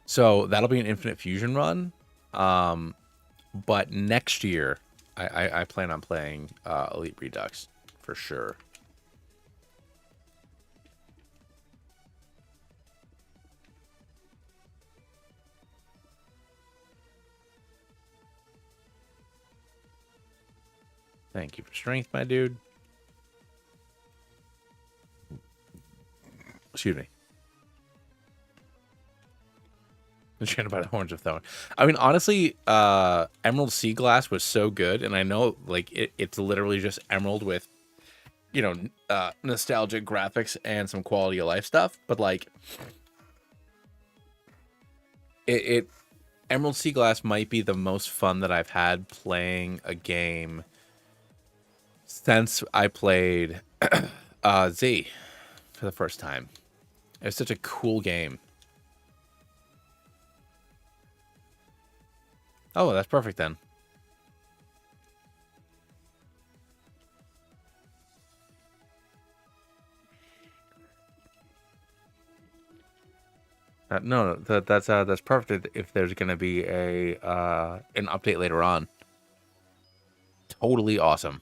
So that'll be an Infinite Fusion run. But next year, I plan on playing Elite Redux for sure. Thank you for strength, my dude. Excuse me. Enchanted by the Horns of Thorin. I mean, honestly, Emerald Sea Glass was so good, and I know like it's literally just Emerald with, you know, nostalgic graphics and some quality of life stuff. But like, Emerald Sea Glass might be the most fun that I've had playing a game since I played Z for the first time. It was such a cool game. Oh, that's perfect then. No, that's perfect if there's going to be a an update later on. Totally awesome.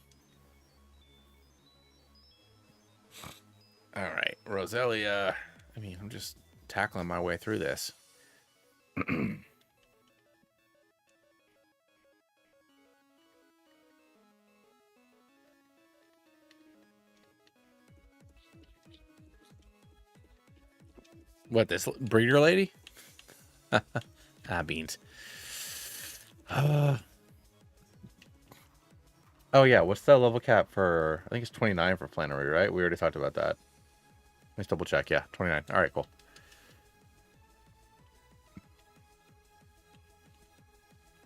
All right, Roselia. I mean, I'm just tackling my way through this. What, this breeder lady? Beans. Oh yeah, what's the level cap for? I think it's 29 for Flannery, right? We already talked about that. Let's double check. Yeah, 29. All right, cool.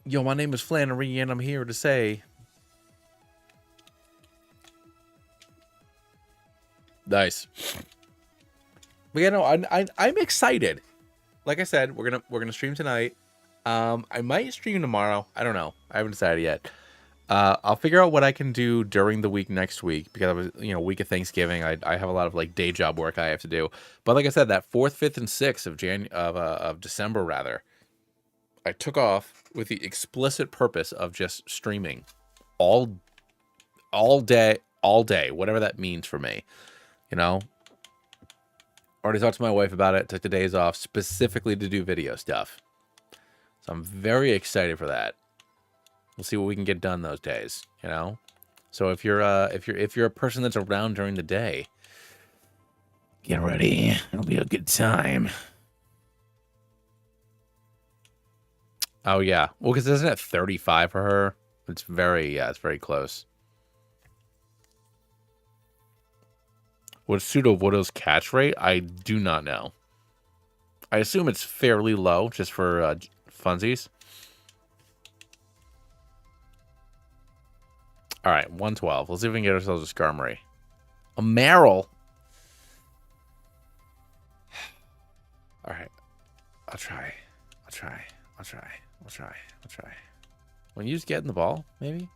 Yo, my name is Flannery, and I'm here to say, nice. But yeah, no, I'm excited. Like I said, we're gonna stream tonight. I might stream tomorrow. I don't know. I haven't decided yet. I'll figure out what I can do during the week next week, because I was, you know, week of Thanksgiving. I have a lot of like day job work I have to do. But like I said, that 4th, 5th, and 6th of December rather, I took off with the explicit purpose of just streaming all day, whatever that means for me. You know, already talked to my wife about it. Took the days off specifically to do video stuff. So I'm very excited for that. We'll see what we can get done those days, you know? So if you're a person that's around during the day, get ready. It'll be a good time. Oh yeah. Well, because isn't it 35 for her? It's very close. What's Pseudo-Voodoo's catch rate? I do not know. I assume it's fairly low, just for funsies. All right, 112. Let's see if we can get ourselves a Skarmory. A Marill? All right. I'll try. When you just get in the ball, maybe?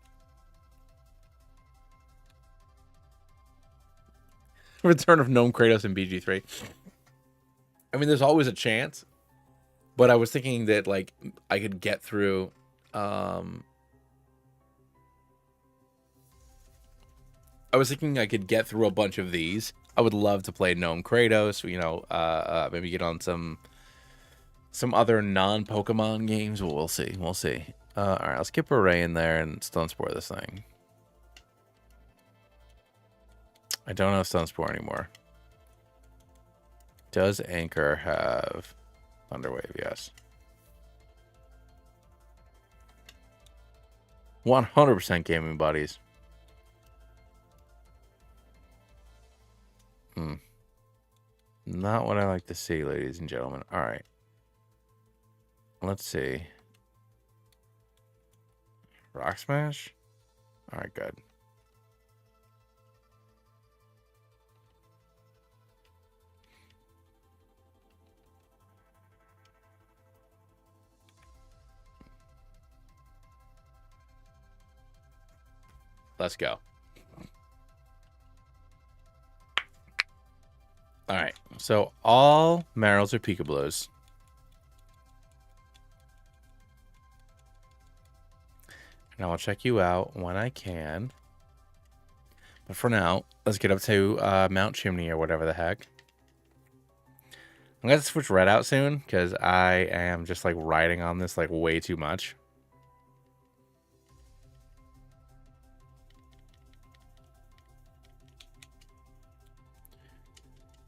Return of Gnome Kratos in BG3. I mean, there's always a chance, but I was thinking that, like, I could get through, I was thinking I could get through a bunch of these. I would love to play Gnome Kratos, you know, maybe get on some other non-Pokemon games. Well, we'll see. We'll see. All right, I'll skip Array in there and Stone Spore this thing. I don't have Stone Spore anymore. Does Anchor have Thunderwave? Yes. 100% gaming buddies. Not what I like to see, ladies and gentlemen. All right. Let's see. Rock Smash? All right, good. Let's go. All right. So all Marils are Peekabloos. And I'll check you out when I can. But for now, let's get up to Mount Chimney or whatever the heck. I'm going to switch Red out soon because I am just like riding on this like way too much.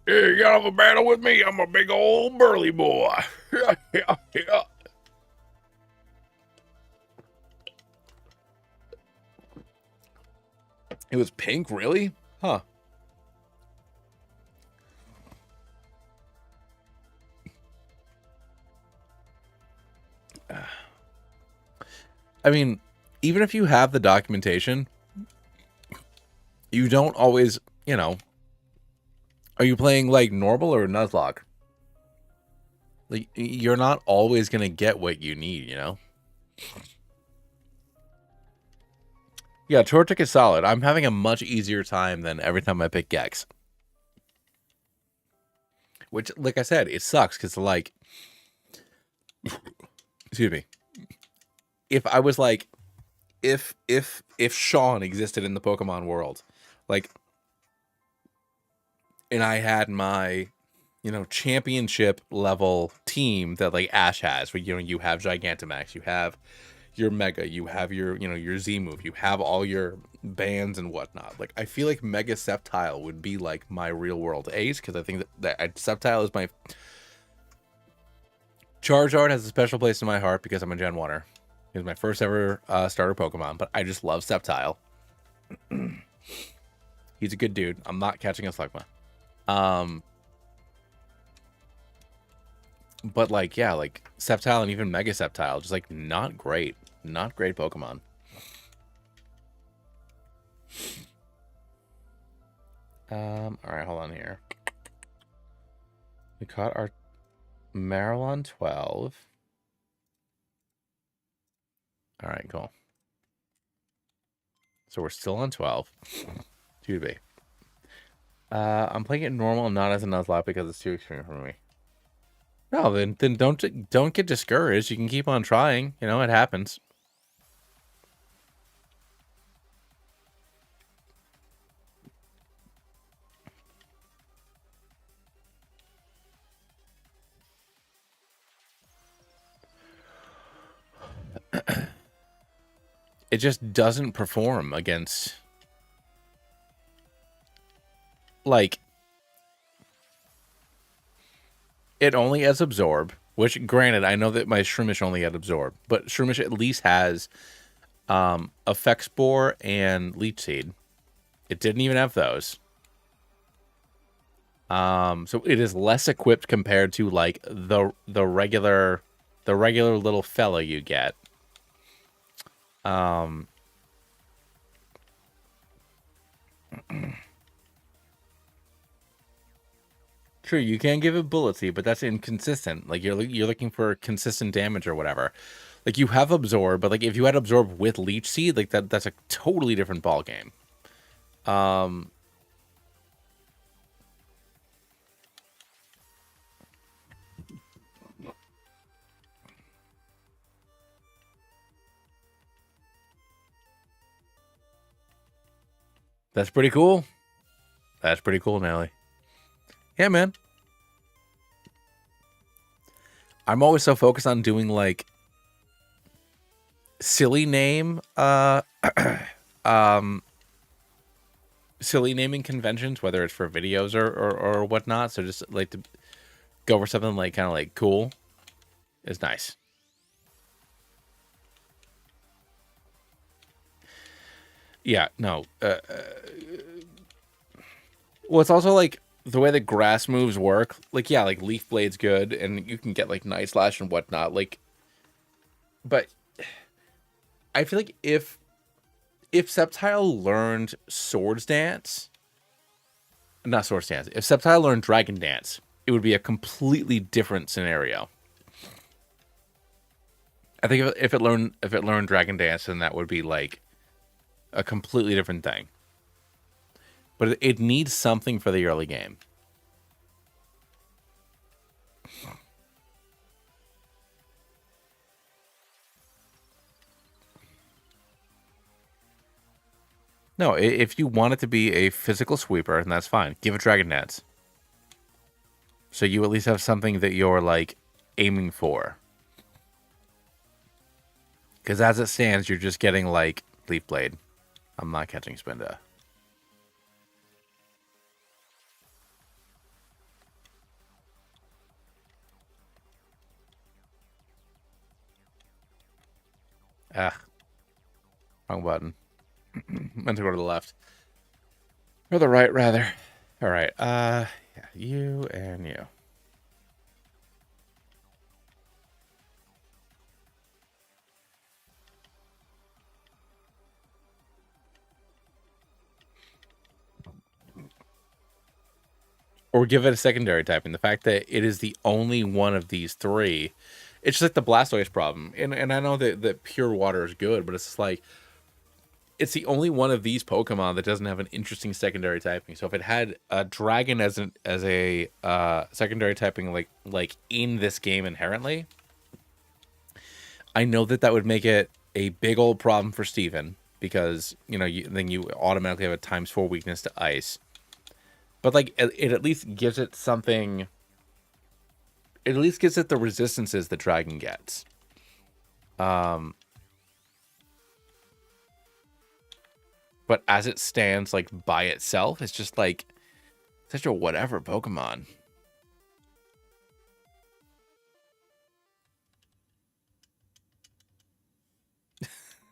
Yeah, you got off a battle with me. I'm a big old burly boy. Yeah. It was pink, really? Huh. I mean, even if you have the documentation, you don't always, you know... Are you playing, like, normal or Nuzlocke? Like, you're not always going to get what you need, you know? Yeah, Torchic is solid. I'm having a much easier time than every time I pick Gex. Which, like I said, it sucks, because, like... Excuse me. If I was, like... If Sean existed in the Pokemon world, like... And I had my, you know, championship level team that like Ash has, where, you know, you have Gigantamax, you have your Mega, you have your, you know, your Z move, you have all your bands and whatnot. Like, I feel like Mega Sceptile would be like my real world ace, because I think that Sceptile is my... Charizard has a special place in my heart because I'm a Gen 1er. He was my first ever starter Pokemon, but I just love Sceptile. He's a good dude. I'm not catching a Slugma. But like, yeah, like Sceptile and even Mega Sceptile, just like not great Pokemon. All right, hold on here. We caught our Marlon 12. All right, cool. So we're still on 12. 2B. I'm playing it normal, not as a Nuzlocke because it's too extreme for me. No, then don't get discouraged. You can keep on trying. You know, it happens. It just doesn't perform against... Like, it only has Absorb, which, granted, I know that my Shroomish only had Absorb, but Shroomish at least has Effect Spore and Leech Seed. It didn't even have those. So it is less equipped compared to, like, the regular little fella you get. True, you can give it Bullet Seed, but that's inconsistent. Like, you're looking for consistent damage or whatever. Like you have absorb, but like if you had absorb with leech seed, like that's a totally different ball game. That's pretty cool. That's pretty cool, Nelly. Yeah, man. I'm always so focused on doing like silly name silly naming conventions, whether it's for videos or whatnot. So just like to go for something like kind of like cool is nice. Yeah, no. Well, it's also like the way the grass moves work. Like, yeah, like leaf blade's good, and you can get like night slash and whatnot. Like, but I feel like if Sceptile learned Swords Dance, not Swords Dance, if Sceptile learned Dragon Dance, it would be a completely different scenario. I think if it learned Dragon Dance, then that would be like a completely different thing. But it needs something for the early game. No, if you want it to be a physical sweeper, then that's fine. Give it Dragon Dance. So you at least have something that you're like aiming for. Because as it stands, you're just getting like Leaf Blade. I'm not catching Spinda. Ah, wrong button. Meant to go to the left. Or the right, rather. All right. Yeah, you and you. Or give it a secondary typing. The fact that it is the only one of these three, it's just like the Blastoise problem. And I know that pure water is good, but it's just like it's the only one of these Pokemon that doesn't have an interesting secondary typing. So if it had a dragon as a secondary typing like in this game inherently, I know that would make it a big old problem for Steven because then you automatically have a ×4 weakness to ice. But like it at least gives it something. It at least gives it the resistances the dragon gets. But as it stands, like by itself, it's just like such a whatever Pokemon.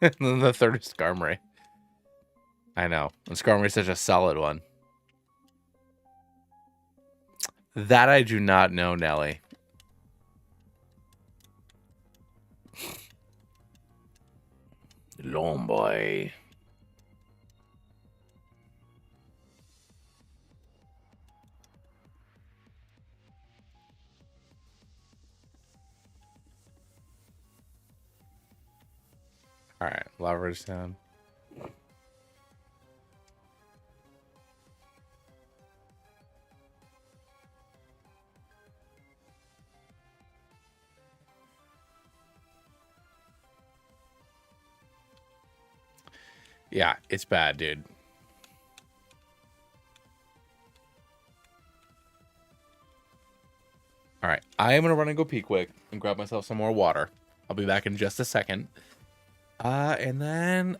And then the third is Skarmory. I know. And Skarmory is such a solid one. That I do not know, Nelly. Long boy. All right, leverage down. Yeah, it's bad, dude. All right, I am gonna run and go pee quick and grab myself some more water. I'll be back in just a second. And then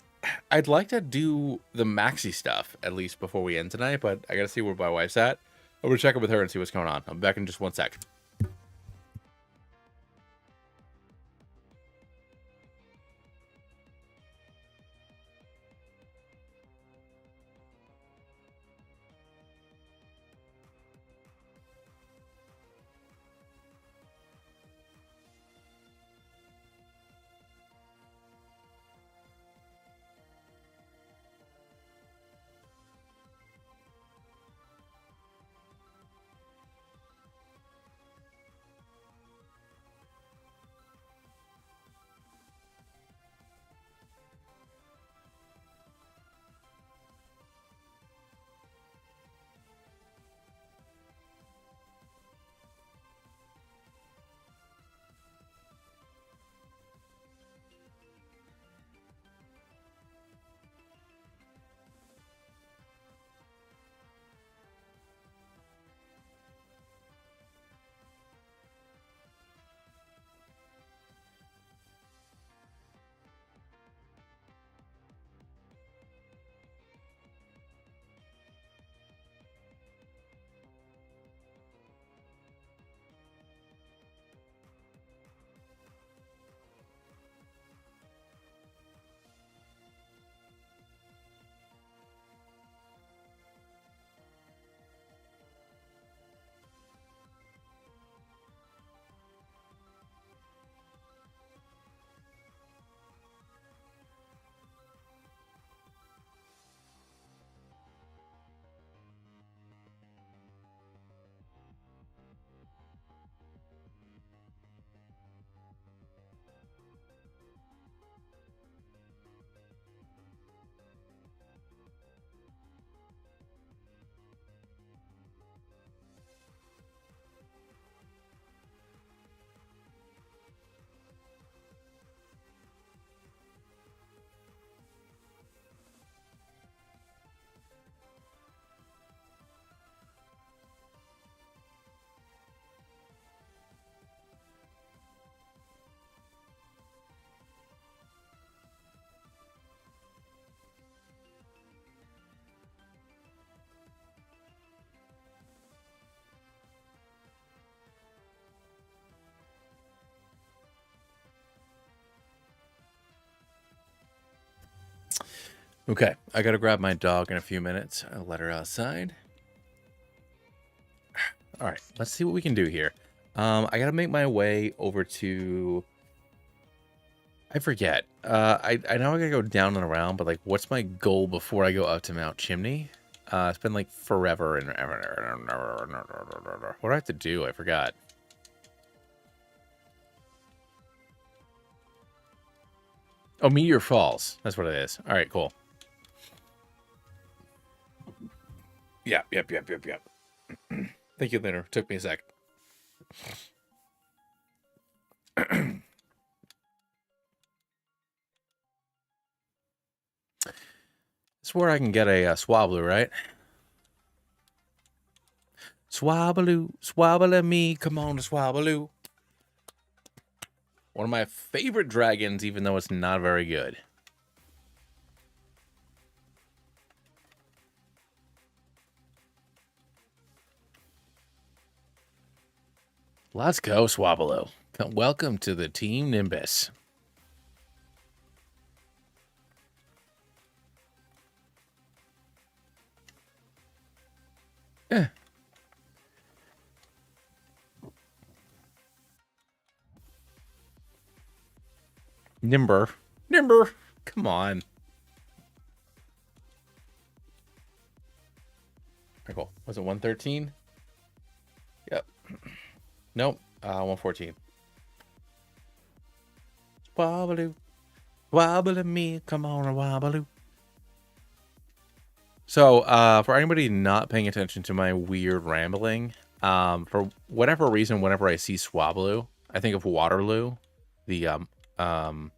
I'd like to do the maxi stuff at least before we end tonight, but I gotta see where my wife's at. I'm gonna check in with her and see what's going on. I'll be back in just 1 sec. Okay, I gotta grab my dog in a few minutes. I'll let her outside. All right, let's see what we can do here. I gotta make my way over to... I forget. I know I gotta go down and around, but like, what's my goal before I go up to Mount Chimney? It's been like forever and ever. What do I have to do? I forgot. Oh, Meteor Falls. That's what it is. All right, cool. Yep. Thank you, Leonard. Took me a sec. It's where I can get a Swablu, right? Swablu, swabble me, come on, Swablu. One of my favorite dragons, even though it's not very good. Let's go, Swablu. Welcome to the Team Nimbus. Nimber. Come on. Very cool. Was it 113? Yep. Nope. 114. Wobbaloo. Wobble me. Come on, wobbaloo. So, for anybody not paying attention to my weird rambling, for whatever reason, whenever I see Swablu, I think of Waterloo. The, damn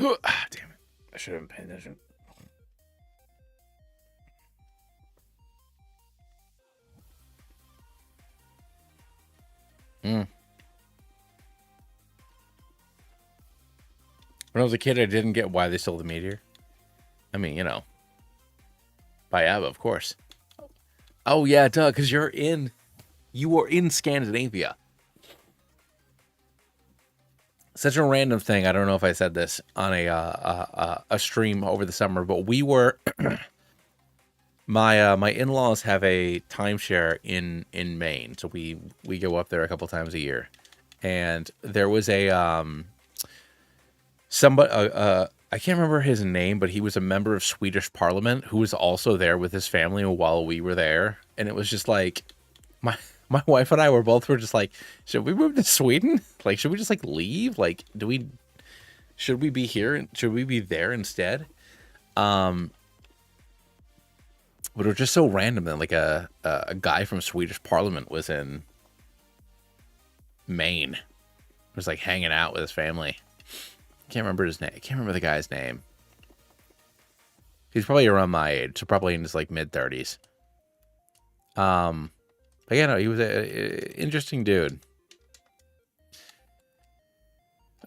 it. I should have been paying attention. When I was a kid, I didn't get why they stole the meteor. I mean, you know. By Abba, of course. Oh, yeah, duh, because you are in Scandinavia. Such a random thing. I don't know if I said this on a stream over the summer, but we were... my in-laws have a timeshare in Maine, so we go up there a couple times a year. And there was a... somebody... I can't remember his name, but he was a member of Swedish Parliament who was also there with his family while we were there. And it was just like... My wife and I were just like, should we move to Sweden? Like, should we just like leave? Like, should we be here? Should we be there instead? But it was just so random that like a guy from Swedish Parliament was in Maine. Was like hanging out with his family. Can't remember his name. I can't remember the guy's name. He's probably around my age, so probably in his like mid-30s. But yeah, no, he was an interesting dude.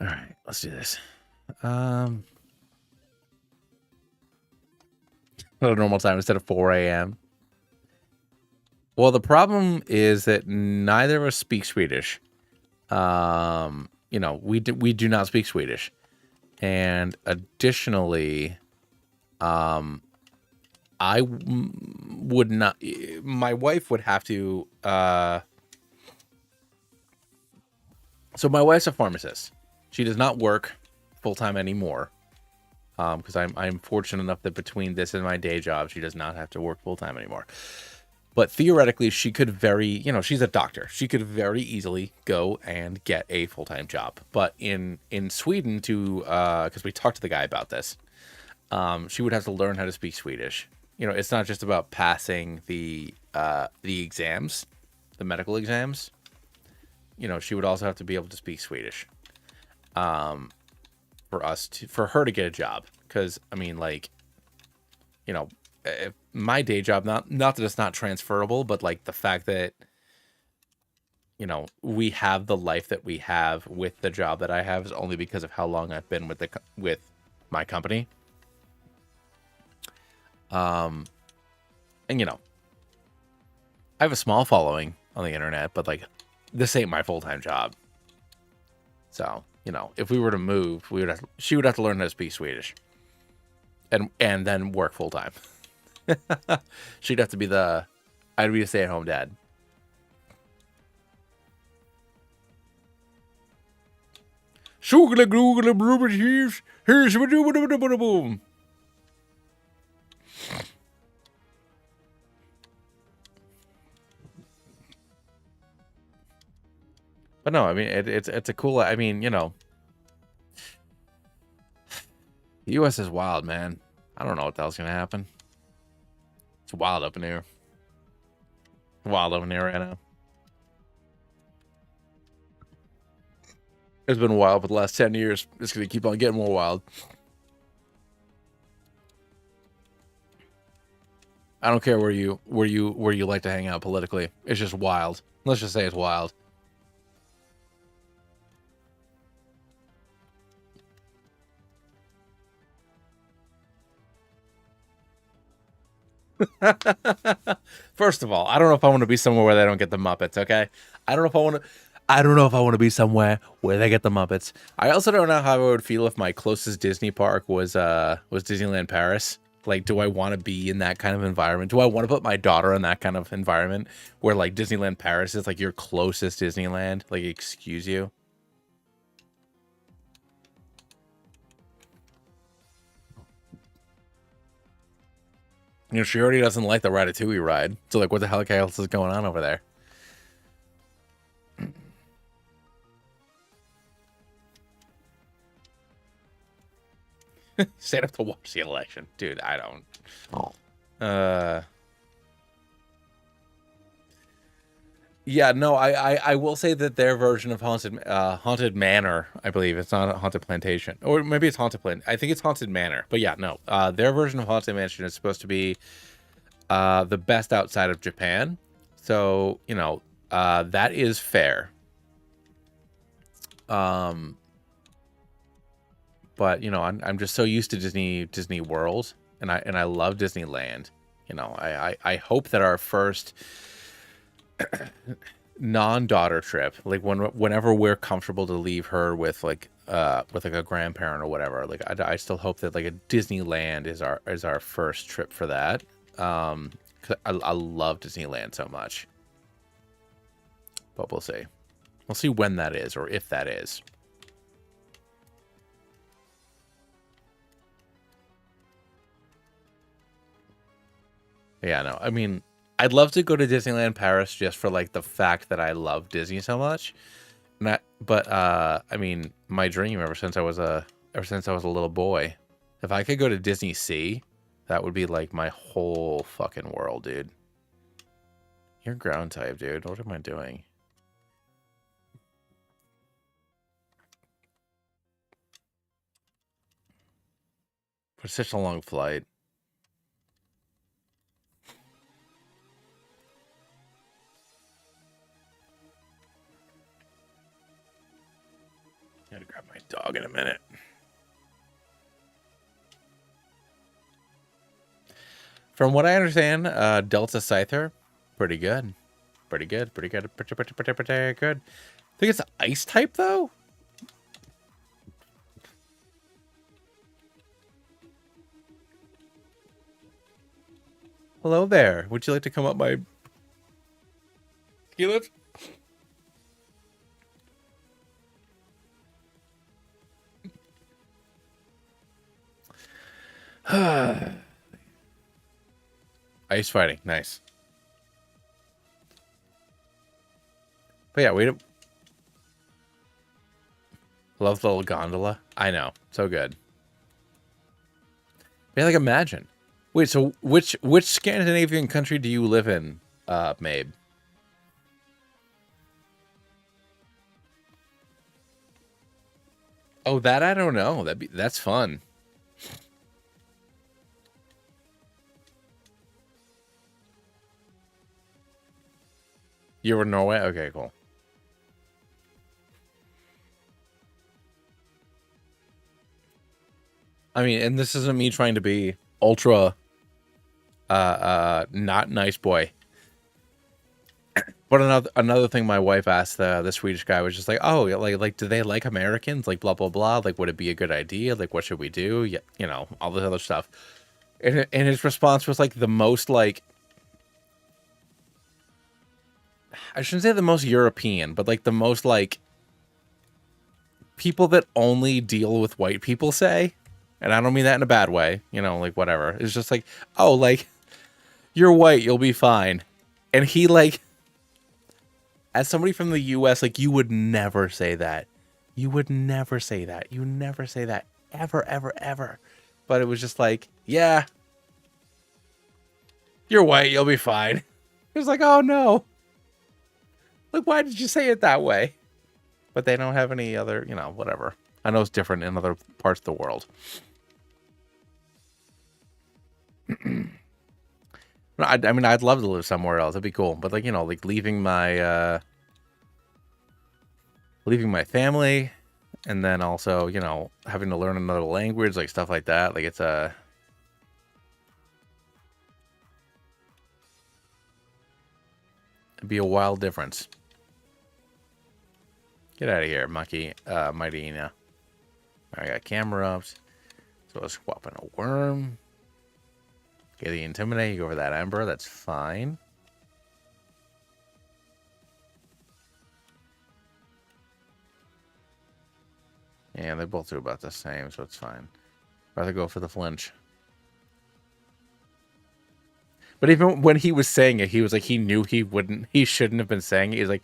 All right, let's do this. At a normal time instead of 4 a.m. Well, the problem is that neither of us speak Swedish. You know, we do not speak Swedish. And additionally, I would not... My wife would have to... So my wife's a pharmacist. She does not work full-time anymore. Because I'm fortunate enough that between this and my day job, she does not have to work full-time anymore. But theoretically, she could you know, she's a doctor. She could very easily go and get a full-time job. But in Sweden, because we talked to the guy about this, she would have to learn how to speak Swedish. You know, it's not just about passing the exams, the medical exams. You know, she would also have to be able to speak Swedish, for her to get a job. Because I mean, like, you know, my day job, not that it's not transferable, but like the fact that, you know, we have the life that we have with the job that I have is only because of how long I've been with my company. And you know, I have a small following on the internet, but like, this ain't my full-time job. So, you know, if we were to move, she would have to learn how to speak Swedish. and then work full time. She'd have to be I'd be a stay-at-home dad. But no, I mean it's a cool. I mean, you know, the U.S. is wild, man. I don't know what the hell's gonna happen. It's wild up in here. Wild up in here right now. It's been wild for the last 10 years. It's gonna keep on getting more wild. I don't care where you like to hang out politically. It's just wild. Let's just say it's wild. First of all, I don't know if I want to be somewhere where they don't get the Muppets, okay? I don't know if I want to be somewhere where they get the Muppets. I also don't know how I would feel if my closest Disney park was Disneyland Paris. Like, do I want to be in that kind of environment? Do I want to put my daughter in that kind of environment where like Disneyland Paris is like your closest Disneyland? Like, excuse you? You know, she already doesn't like the Ratatouille ride. So, like, what the hell else is going on over there? Stayed up to watch the election. Dude, I don't. Yeah, no, I will say that their version of Haunted Manor, I believe it's not Haunted Plantation, or maybe it's Haunted Plant. I think it's Haunted Manor, but yeah, no, their version of Haunted Mansion is supposed to be the best outside of Japan. So you know, that is fair. But you know, I'm just so used to Disney World, and I love Disneyland. You know, I hope that our first non-daughter trip, like whenever we're comfortable to leave her with like a grandparent or whatever, like I still hope that like a Disneyland is our first trip for that. 'Cause I love Disneyland so much, but we'll see when that is, or if that is. Yeah, no, I mean, I'd love to go to Disneyland Paris just for like the fact that I love Disney so much. But I mean, my dream ever since I was a little boy, if I could go to Disney Sea, that would be like my whole fucking world, dude. You're ground type, dude. What am I doing? For such a long flight. Gotta grab my dog in a minute. From what I understand, Delta Scyther, pretty good. Pretty good. Pretty good. Pretty good. I think it's ice type, though? Hello there. Would you like to come up my ski lift? Ice fighting. Nice. But yeah, wait. Love the little gondola. I know. So good. Yeah, like imagine. Wait, so which Scandinavian country do you live in, Mabe? Oh, that I don't know. That's fun. You were in Norway? Okay, cool. I mean, and this isn't me trying to be ultra not nice boy. But another thing my wife asked the Swedish guy was just like, oh, like do they like Americans? Like blah blah blah. Like would it be a good idea? Like what should we do? Yeah, you know, all this other stuff. And his response was like the most like, I shouldn't say the most European, but like the most like people that only deal with white people say. And I don't mean that in a bad way, you know, like whatever. It's just like, oh, like you're white, you'll be fine. And he like, as somebody from the US, like you would never say that. You would never say that. You would never say that ever, ever, ever. But it was just like, yeah, you're white, you'll be fine. It was like, oh no. Like, why did you say it that way? But they don't have any other, you know, whatever. I know it's different in other parts of the world. I mean, I'd love to live somewhere else. It'd be cool. But like, you know, like leaving my family, and then also, you know, having to learn another language, like stuff like that. Like it's it'd be a wild difference. Get out of here, Mighty Ina. I got camera ups. So let's swap in a worm. Get the intimidate, you go over that ember, that's fine. Yeah, they both do about the same, so it's fine. Rather go for the flinch. But even when he was saying it, he was like, he knew he shouldn't have been saying it. He's like,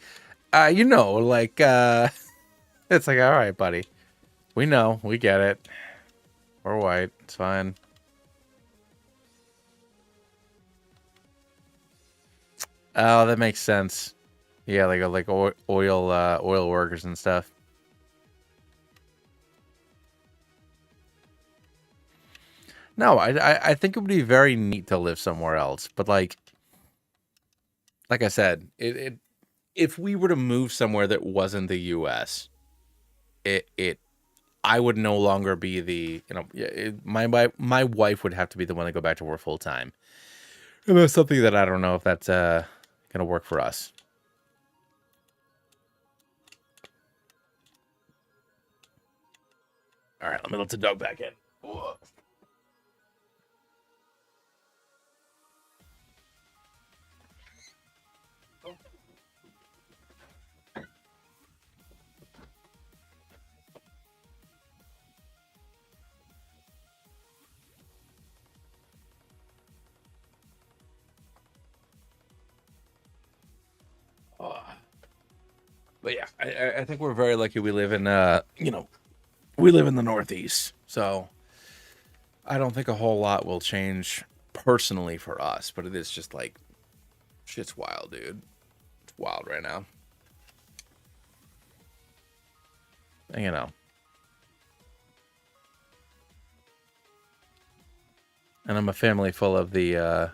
you know, like, it's like, all right, buddy. We know, we get it. We're white, it's fine. Oh, that makes sense. Yeah, like oil workers and stuff. No, I think it would be very neat to live somewhere else, but like I said, if we were to move somewhere that wasn't the U.S., I would no longer be the, you know, my wife would have to be the one to go back to work full time, and that's something that I don't know if that's gonna work for us. All right, let me let the dog back in. Whoa. But yeah, I think we're very lucky we live in, you know, we live in the Northeast. So I don't think a whole lot will change personally for us, but it is just like, shit's wild, dude. It's wild right now. And, you know. And I'm a family full of the,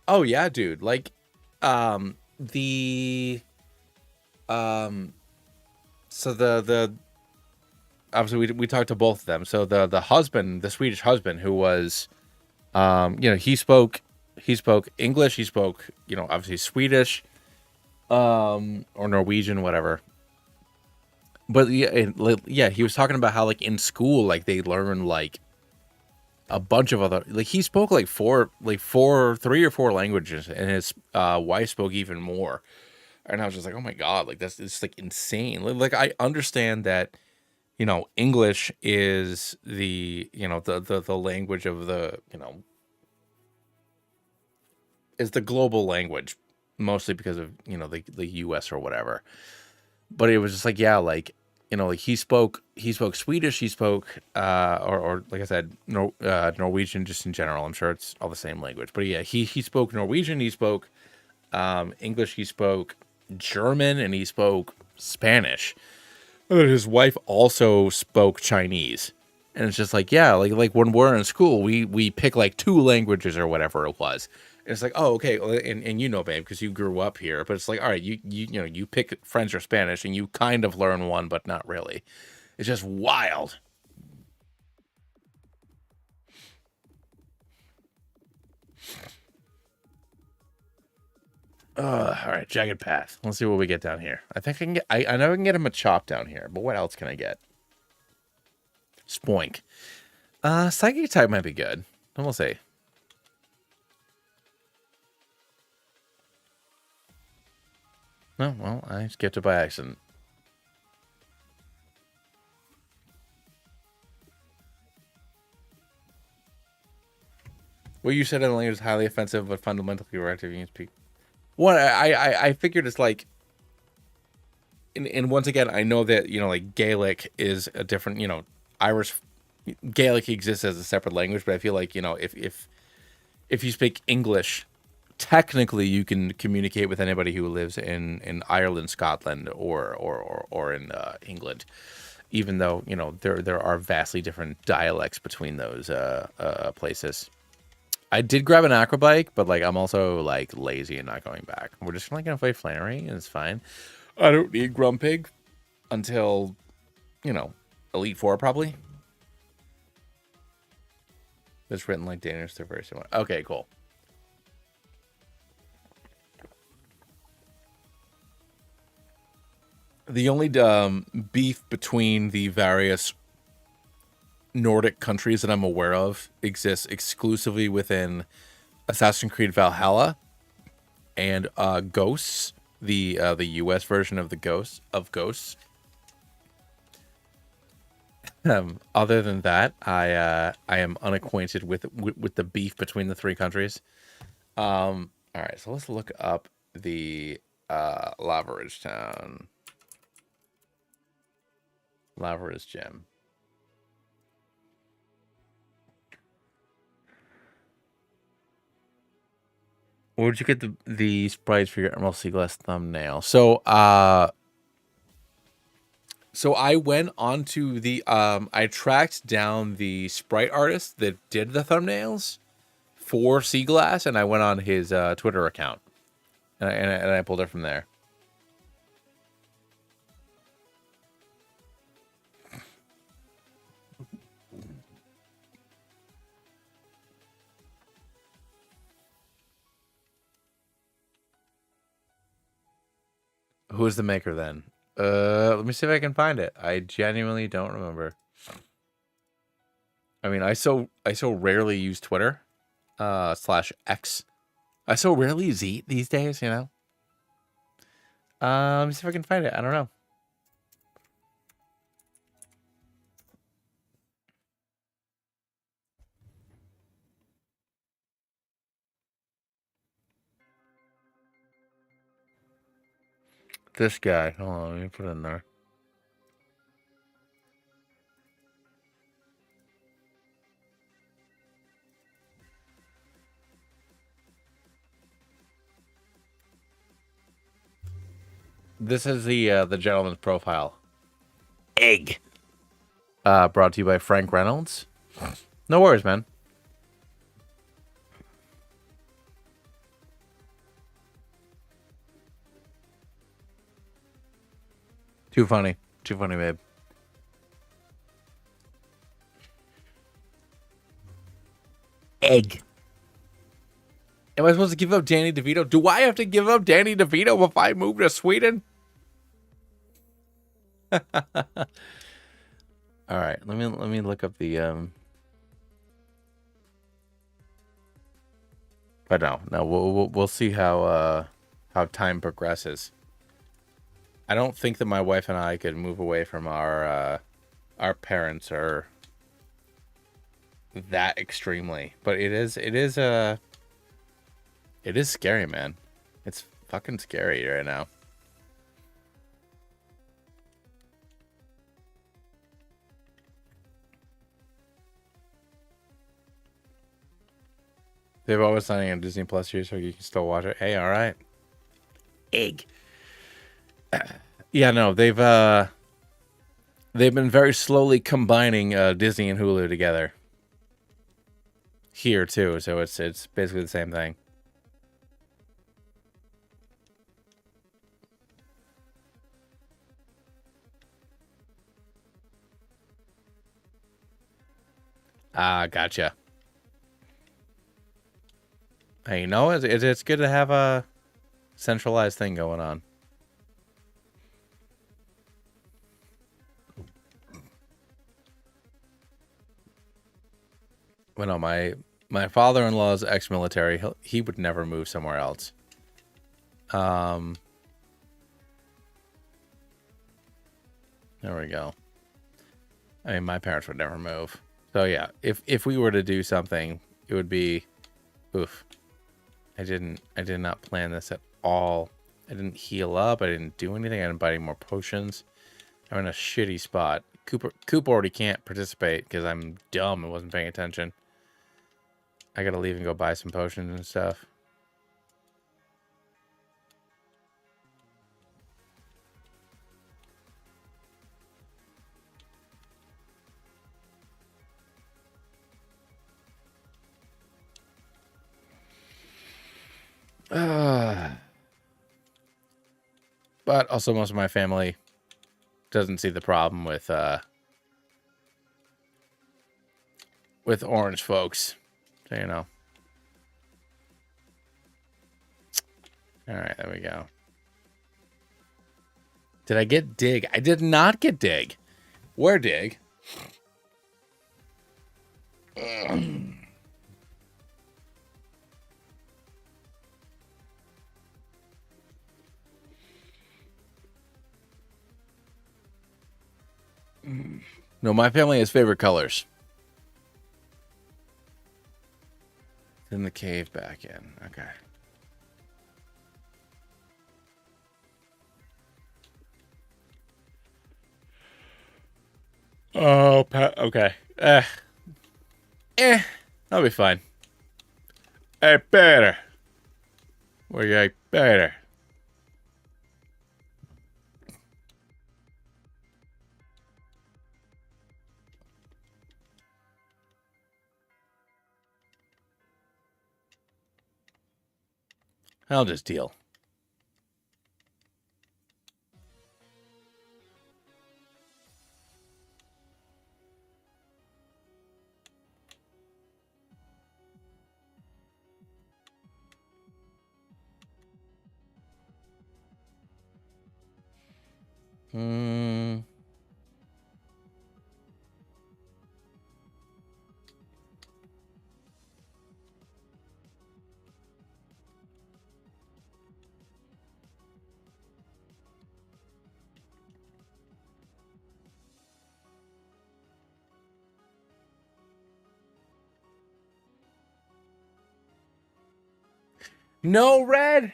oh yeah, dude. Like, the, so the obviously we talked to both of them. So the husband, the Swedish husband, who was, you know, he spoke English, he spoke, you know, obviously Swedish, or Norwegian, whatever. But yeah, he was talking about how like in school, like they learn like a bunch of other, like he spoke like three or four languages, and his wife spoke even more. And I was just like, oh my god, like that's, it's like insane. Like I understand that, you know, English is the, you know, the language of the, you know, is the global language, mostly because of, you know, the US or whatever. But it was just like, yeah, like, you know, like he spoke Swedish, he spoke or like I said, Norwegian just in general. I'm sure it's all the same language. But yeah, he spoke Norwegian, he spoke English, he spoke German, and he spoke Spanish. And then his wife also spoke Chinese. And it's just like, yeah, like when we're in school, we pick like two languages or whatever it was. And it's like, oh, okay, well, and you know, babe, because you grew up here. But it's like, all right, you know, you pick French or Spanish, and you kind of learn one, but not really. It's just wild. All right, Jagged Path. Let's see what we get down here. I think I can get. I know I can get him a chop down here, but what else can I get? Spoink. Psychic type might be good. And we'll see. No, well, I skipped it by accident. Well, you said it only was highly offensive, but fundamentally reactive against people. Well, I figured it's like, and once again, I know that, you know, like Gaelic is a different, you know, Irish, Gaelic exists as a separate language, but I feel like, you know, if you speak English, technically you can communicate with anybody who lives in Ireland, Scotland, or in England, even though, you know, there are vastly different dialects between those places. I did grab an acrobike, but like I'm also like lazy and not going back. We're just like gonna play Flannery, and it's fine. I don't need Grumpig until, you know, Elite Four probably. It's written like Danish to version 1. Okay, cool. The only beef between the various Nordic countries that I'm aware of exists exclusively within Assassin's Creed Valhalla and Ghosts, the US version of the Ghosts. Other than that, I am unacquainted with the beef between the three countries. All right, so let's look up the Lava Ridge Town. Lava Ridge Gem. Where'd you get the sprites for your Emerald Seaglass thumbnail? So I went onto the I tracked down the sprite artist that did the thumbnails for Seaglass, and I went on his Twitter account, and I pulled it from there. Who's the maker then? Let me see if I can find it. I genuinely don't remember. I mean, I so rarely use Twitter, /X. I so rarely use Eat these days, you know. Let me see if I can find it. I don't know. This guy. Hold on, let me put it in there. This is the gentleman's profile. Egg. Brought to you by Frank Reynolds. No worries, man. Too funny. Too funny, babe. Egg. Am I supposed to give up Danny DeVito? Do I have to give up Danny DeVito if I move to Sweden? All right, let me look up the But no, we'll see how time progresses. I don't think that my wife and I could move away from our parents or that extremely, but it is scary, man. It's fucking scary right now. They've always signing on Disney Plus here, so you can still watch it. Hey, all right. Egg. Yeah, no, they've been very slowly combining Disney and Hulu together here too, so it's basically the same thing. Ah, gotcha. Hey, you know, it's good to have a centralized thing going on. Well, no, my father-in-law's ex-military. He would never move somewhere else. There we go. I mean, my parents would never move. So yeah, if we were to do something, it would be, oof. I did not plan this at all. I didn't heal up. I didn't do anything. I didn't buy any more potions. I'm in a shitty spot. Coop already can't participate because I'm dumb and wasn't paying attention. I gotta leave and go buy some potions and stuff. But also most of my family doesn't see the problem with orange folks. So, you know. All right, there we go. Did I get dig? I did not get dig. Where dig? No, my family has favorite colors. In the cave back in. Okay. Oh, okay. That'll be fine. Hey, better. We're like better. I'll just deal. No red.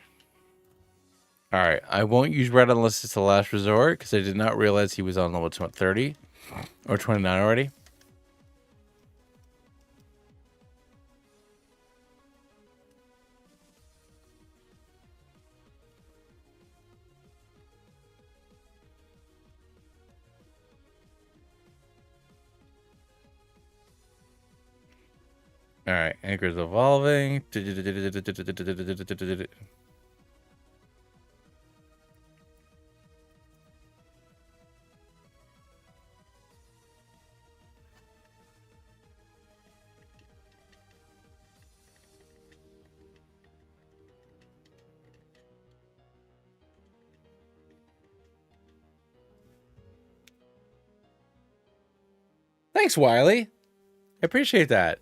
All right, I won't use red unless it's the last resort because I did not realize he was on level 30 or 29 already. All right, anchor's evolving. Thanks, Wiley. I appreciate that.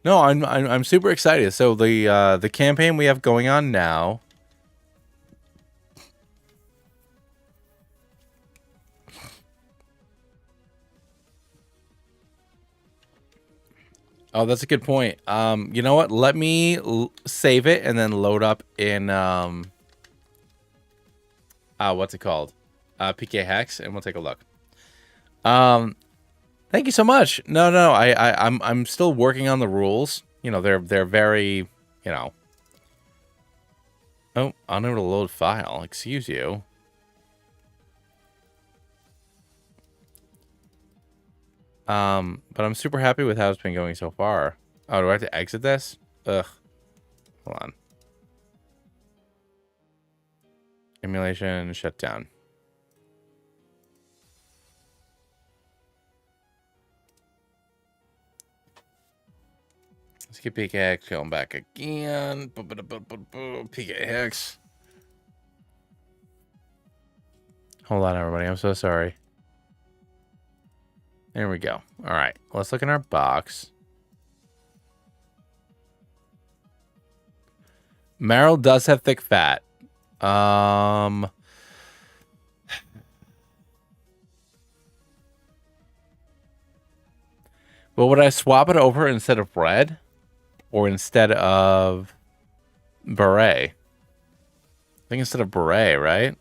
No, I'm super excited. So the campaign we have going on now. Oh, that's a good point. You know what? Let me save it and then load up in what's it called? PK Hex, and we'll take a look. Thank you so much. No, I'm still working on the rules. You know, they're very, you know. Oh, unable to load file. Excuse you. But I'm super happy with how it's been going so far. Oh, do I have to exit this? Ugh. Hold on. Emulation shut down. Let's get PKX going back again. PKX. Hold on, everybody. I'm so sorry. There we go. All right. Let's look in our box. Meryl does have thick fat. But would I swap it over instead of red? Or instead of beret? I think instead of beret, right?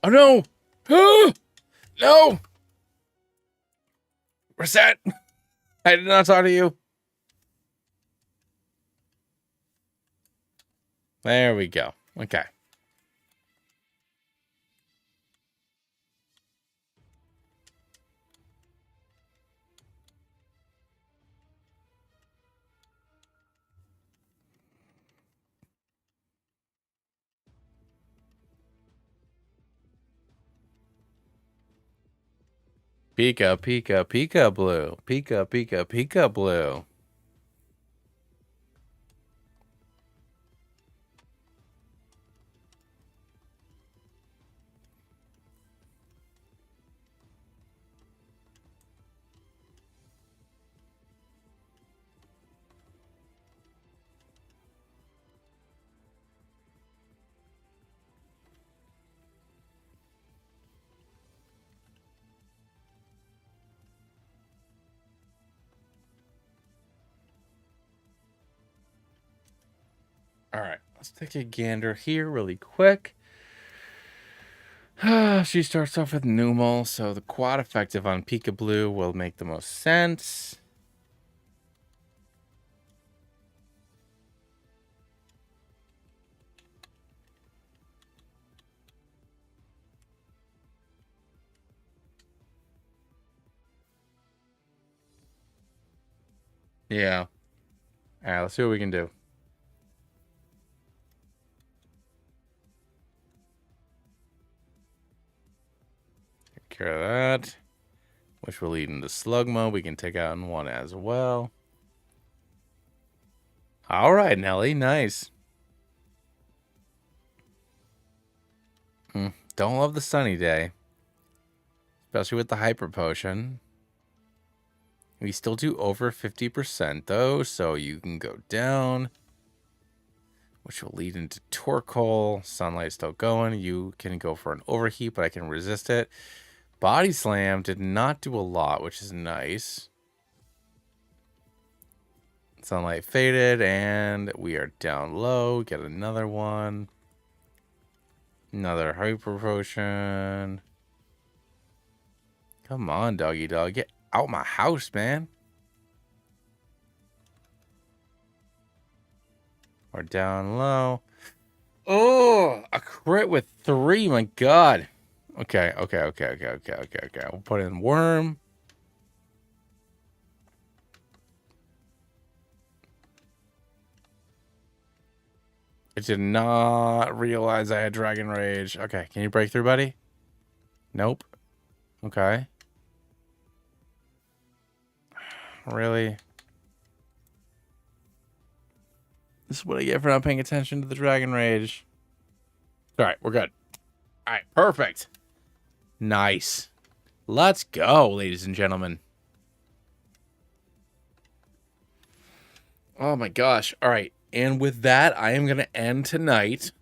Oh no! No! Reset! I did not talk to you. There we go. Okay. Pika, pika, pika blue. Pika, pika, pika blue. All right, let's take a gander here really quick. She starts off with Numal, so the quad effective on Pika Blue will make the most sense. Yeah. All right, let's see what we can do. Take care of that, which will lead into Slugma. We can take out in one as well. All right, Nelly, nice. Don't love the sunny day, especially with the hyper potion. We still do over 50% though, so you can go down, which will lead into Torkoal. Sunlight's still going. You can go for an overheat, but I can resist it. Body Slam did not do a lot, which is nice. Sunlight faded, and we are down low. Get another one. Another hyper potion. Come on, doggy dog. Get out my house, man. We're down low. Oh, a crit with 3. My God. Okay. We'll put in Worm. I did not realize I had Dragon Rage. Okay, can you break through, buddy? Nope. Okay. Really? This is what I get for not paying attention to the Dragon Rage. All right, we're good. All right, perfect. Nice. Let's go, ladies and gentlemen. Oh my gosh. All right. And with that, I am going to end tonight.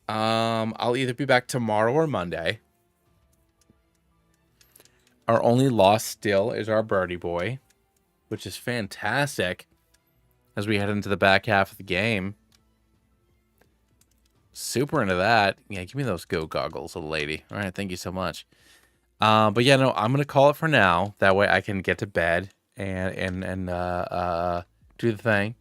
I'll either be back tomorrow or Monday. Our only loss still is our birdie boy, which is fantastic as we head into the back half of the game. Super into that. Yeah, give me those go goggles, little lady. All right, thank you so much. But yeah, no, I'm gonna call it for now. That way I can get to bed and do the thing.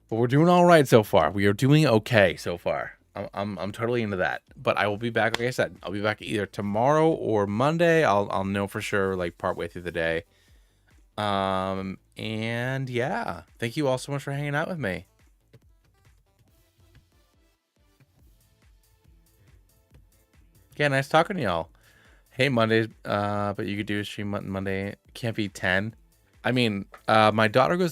But we're doing all right so far. We are doing okay so far. I'm totally into that. But I will be back. Like I said, I'll be back either tomorrow or Monday. I'll know for sure, like partway through the day. And yeah, thank you all so much for hanging out with me. Yeah, nice talking to y'all. Hey, Monday, but you could do a stream Monday. Can't be 10. I mean, my daughter goes to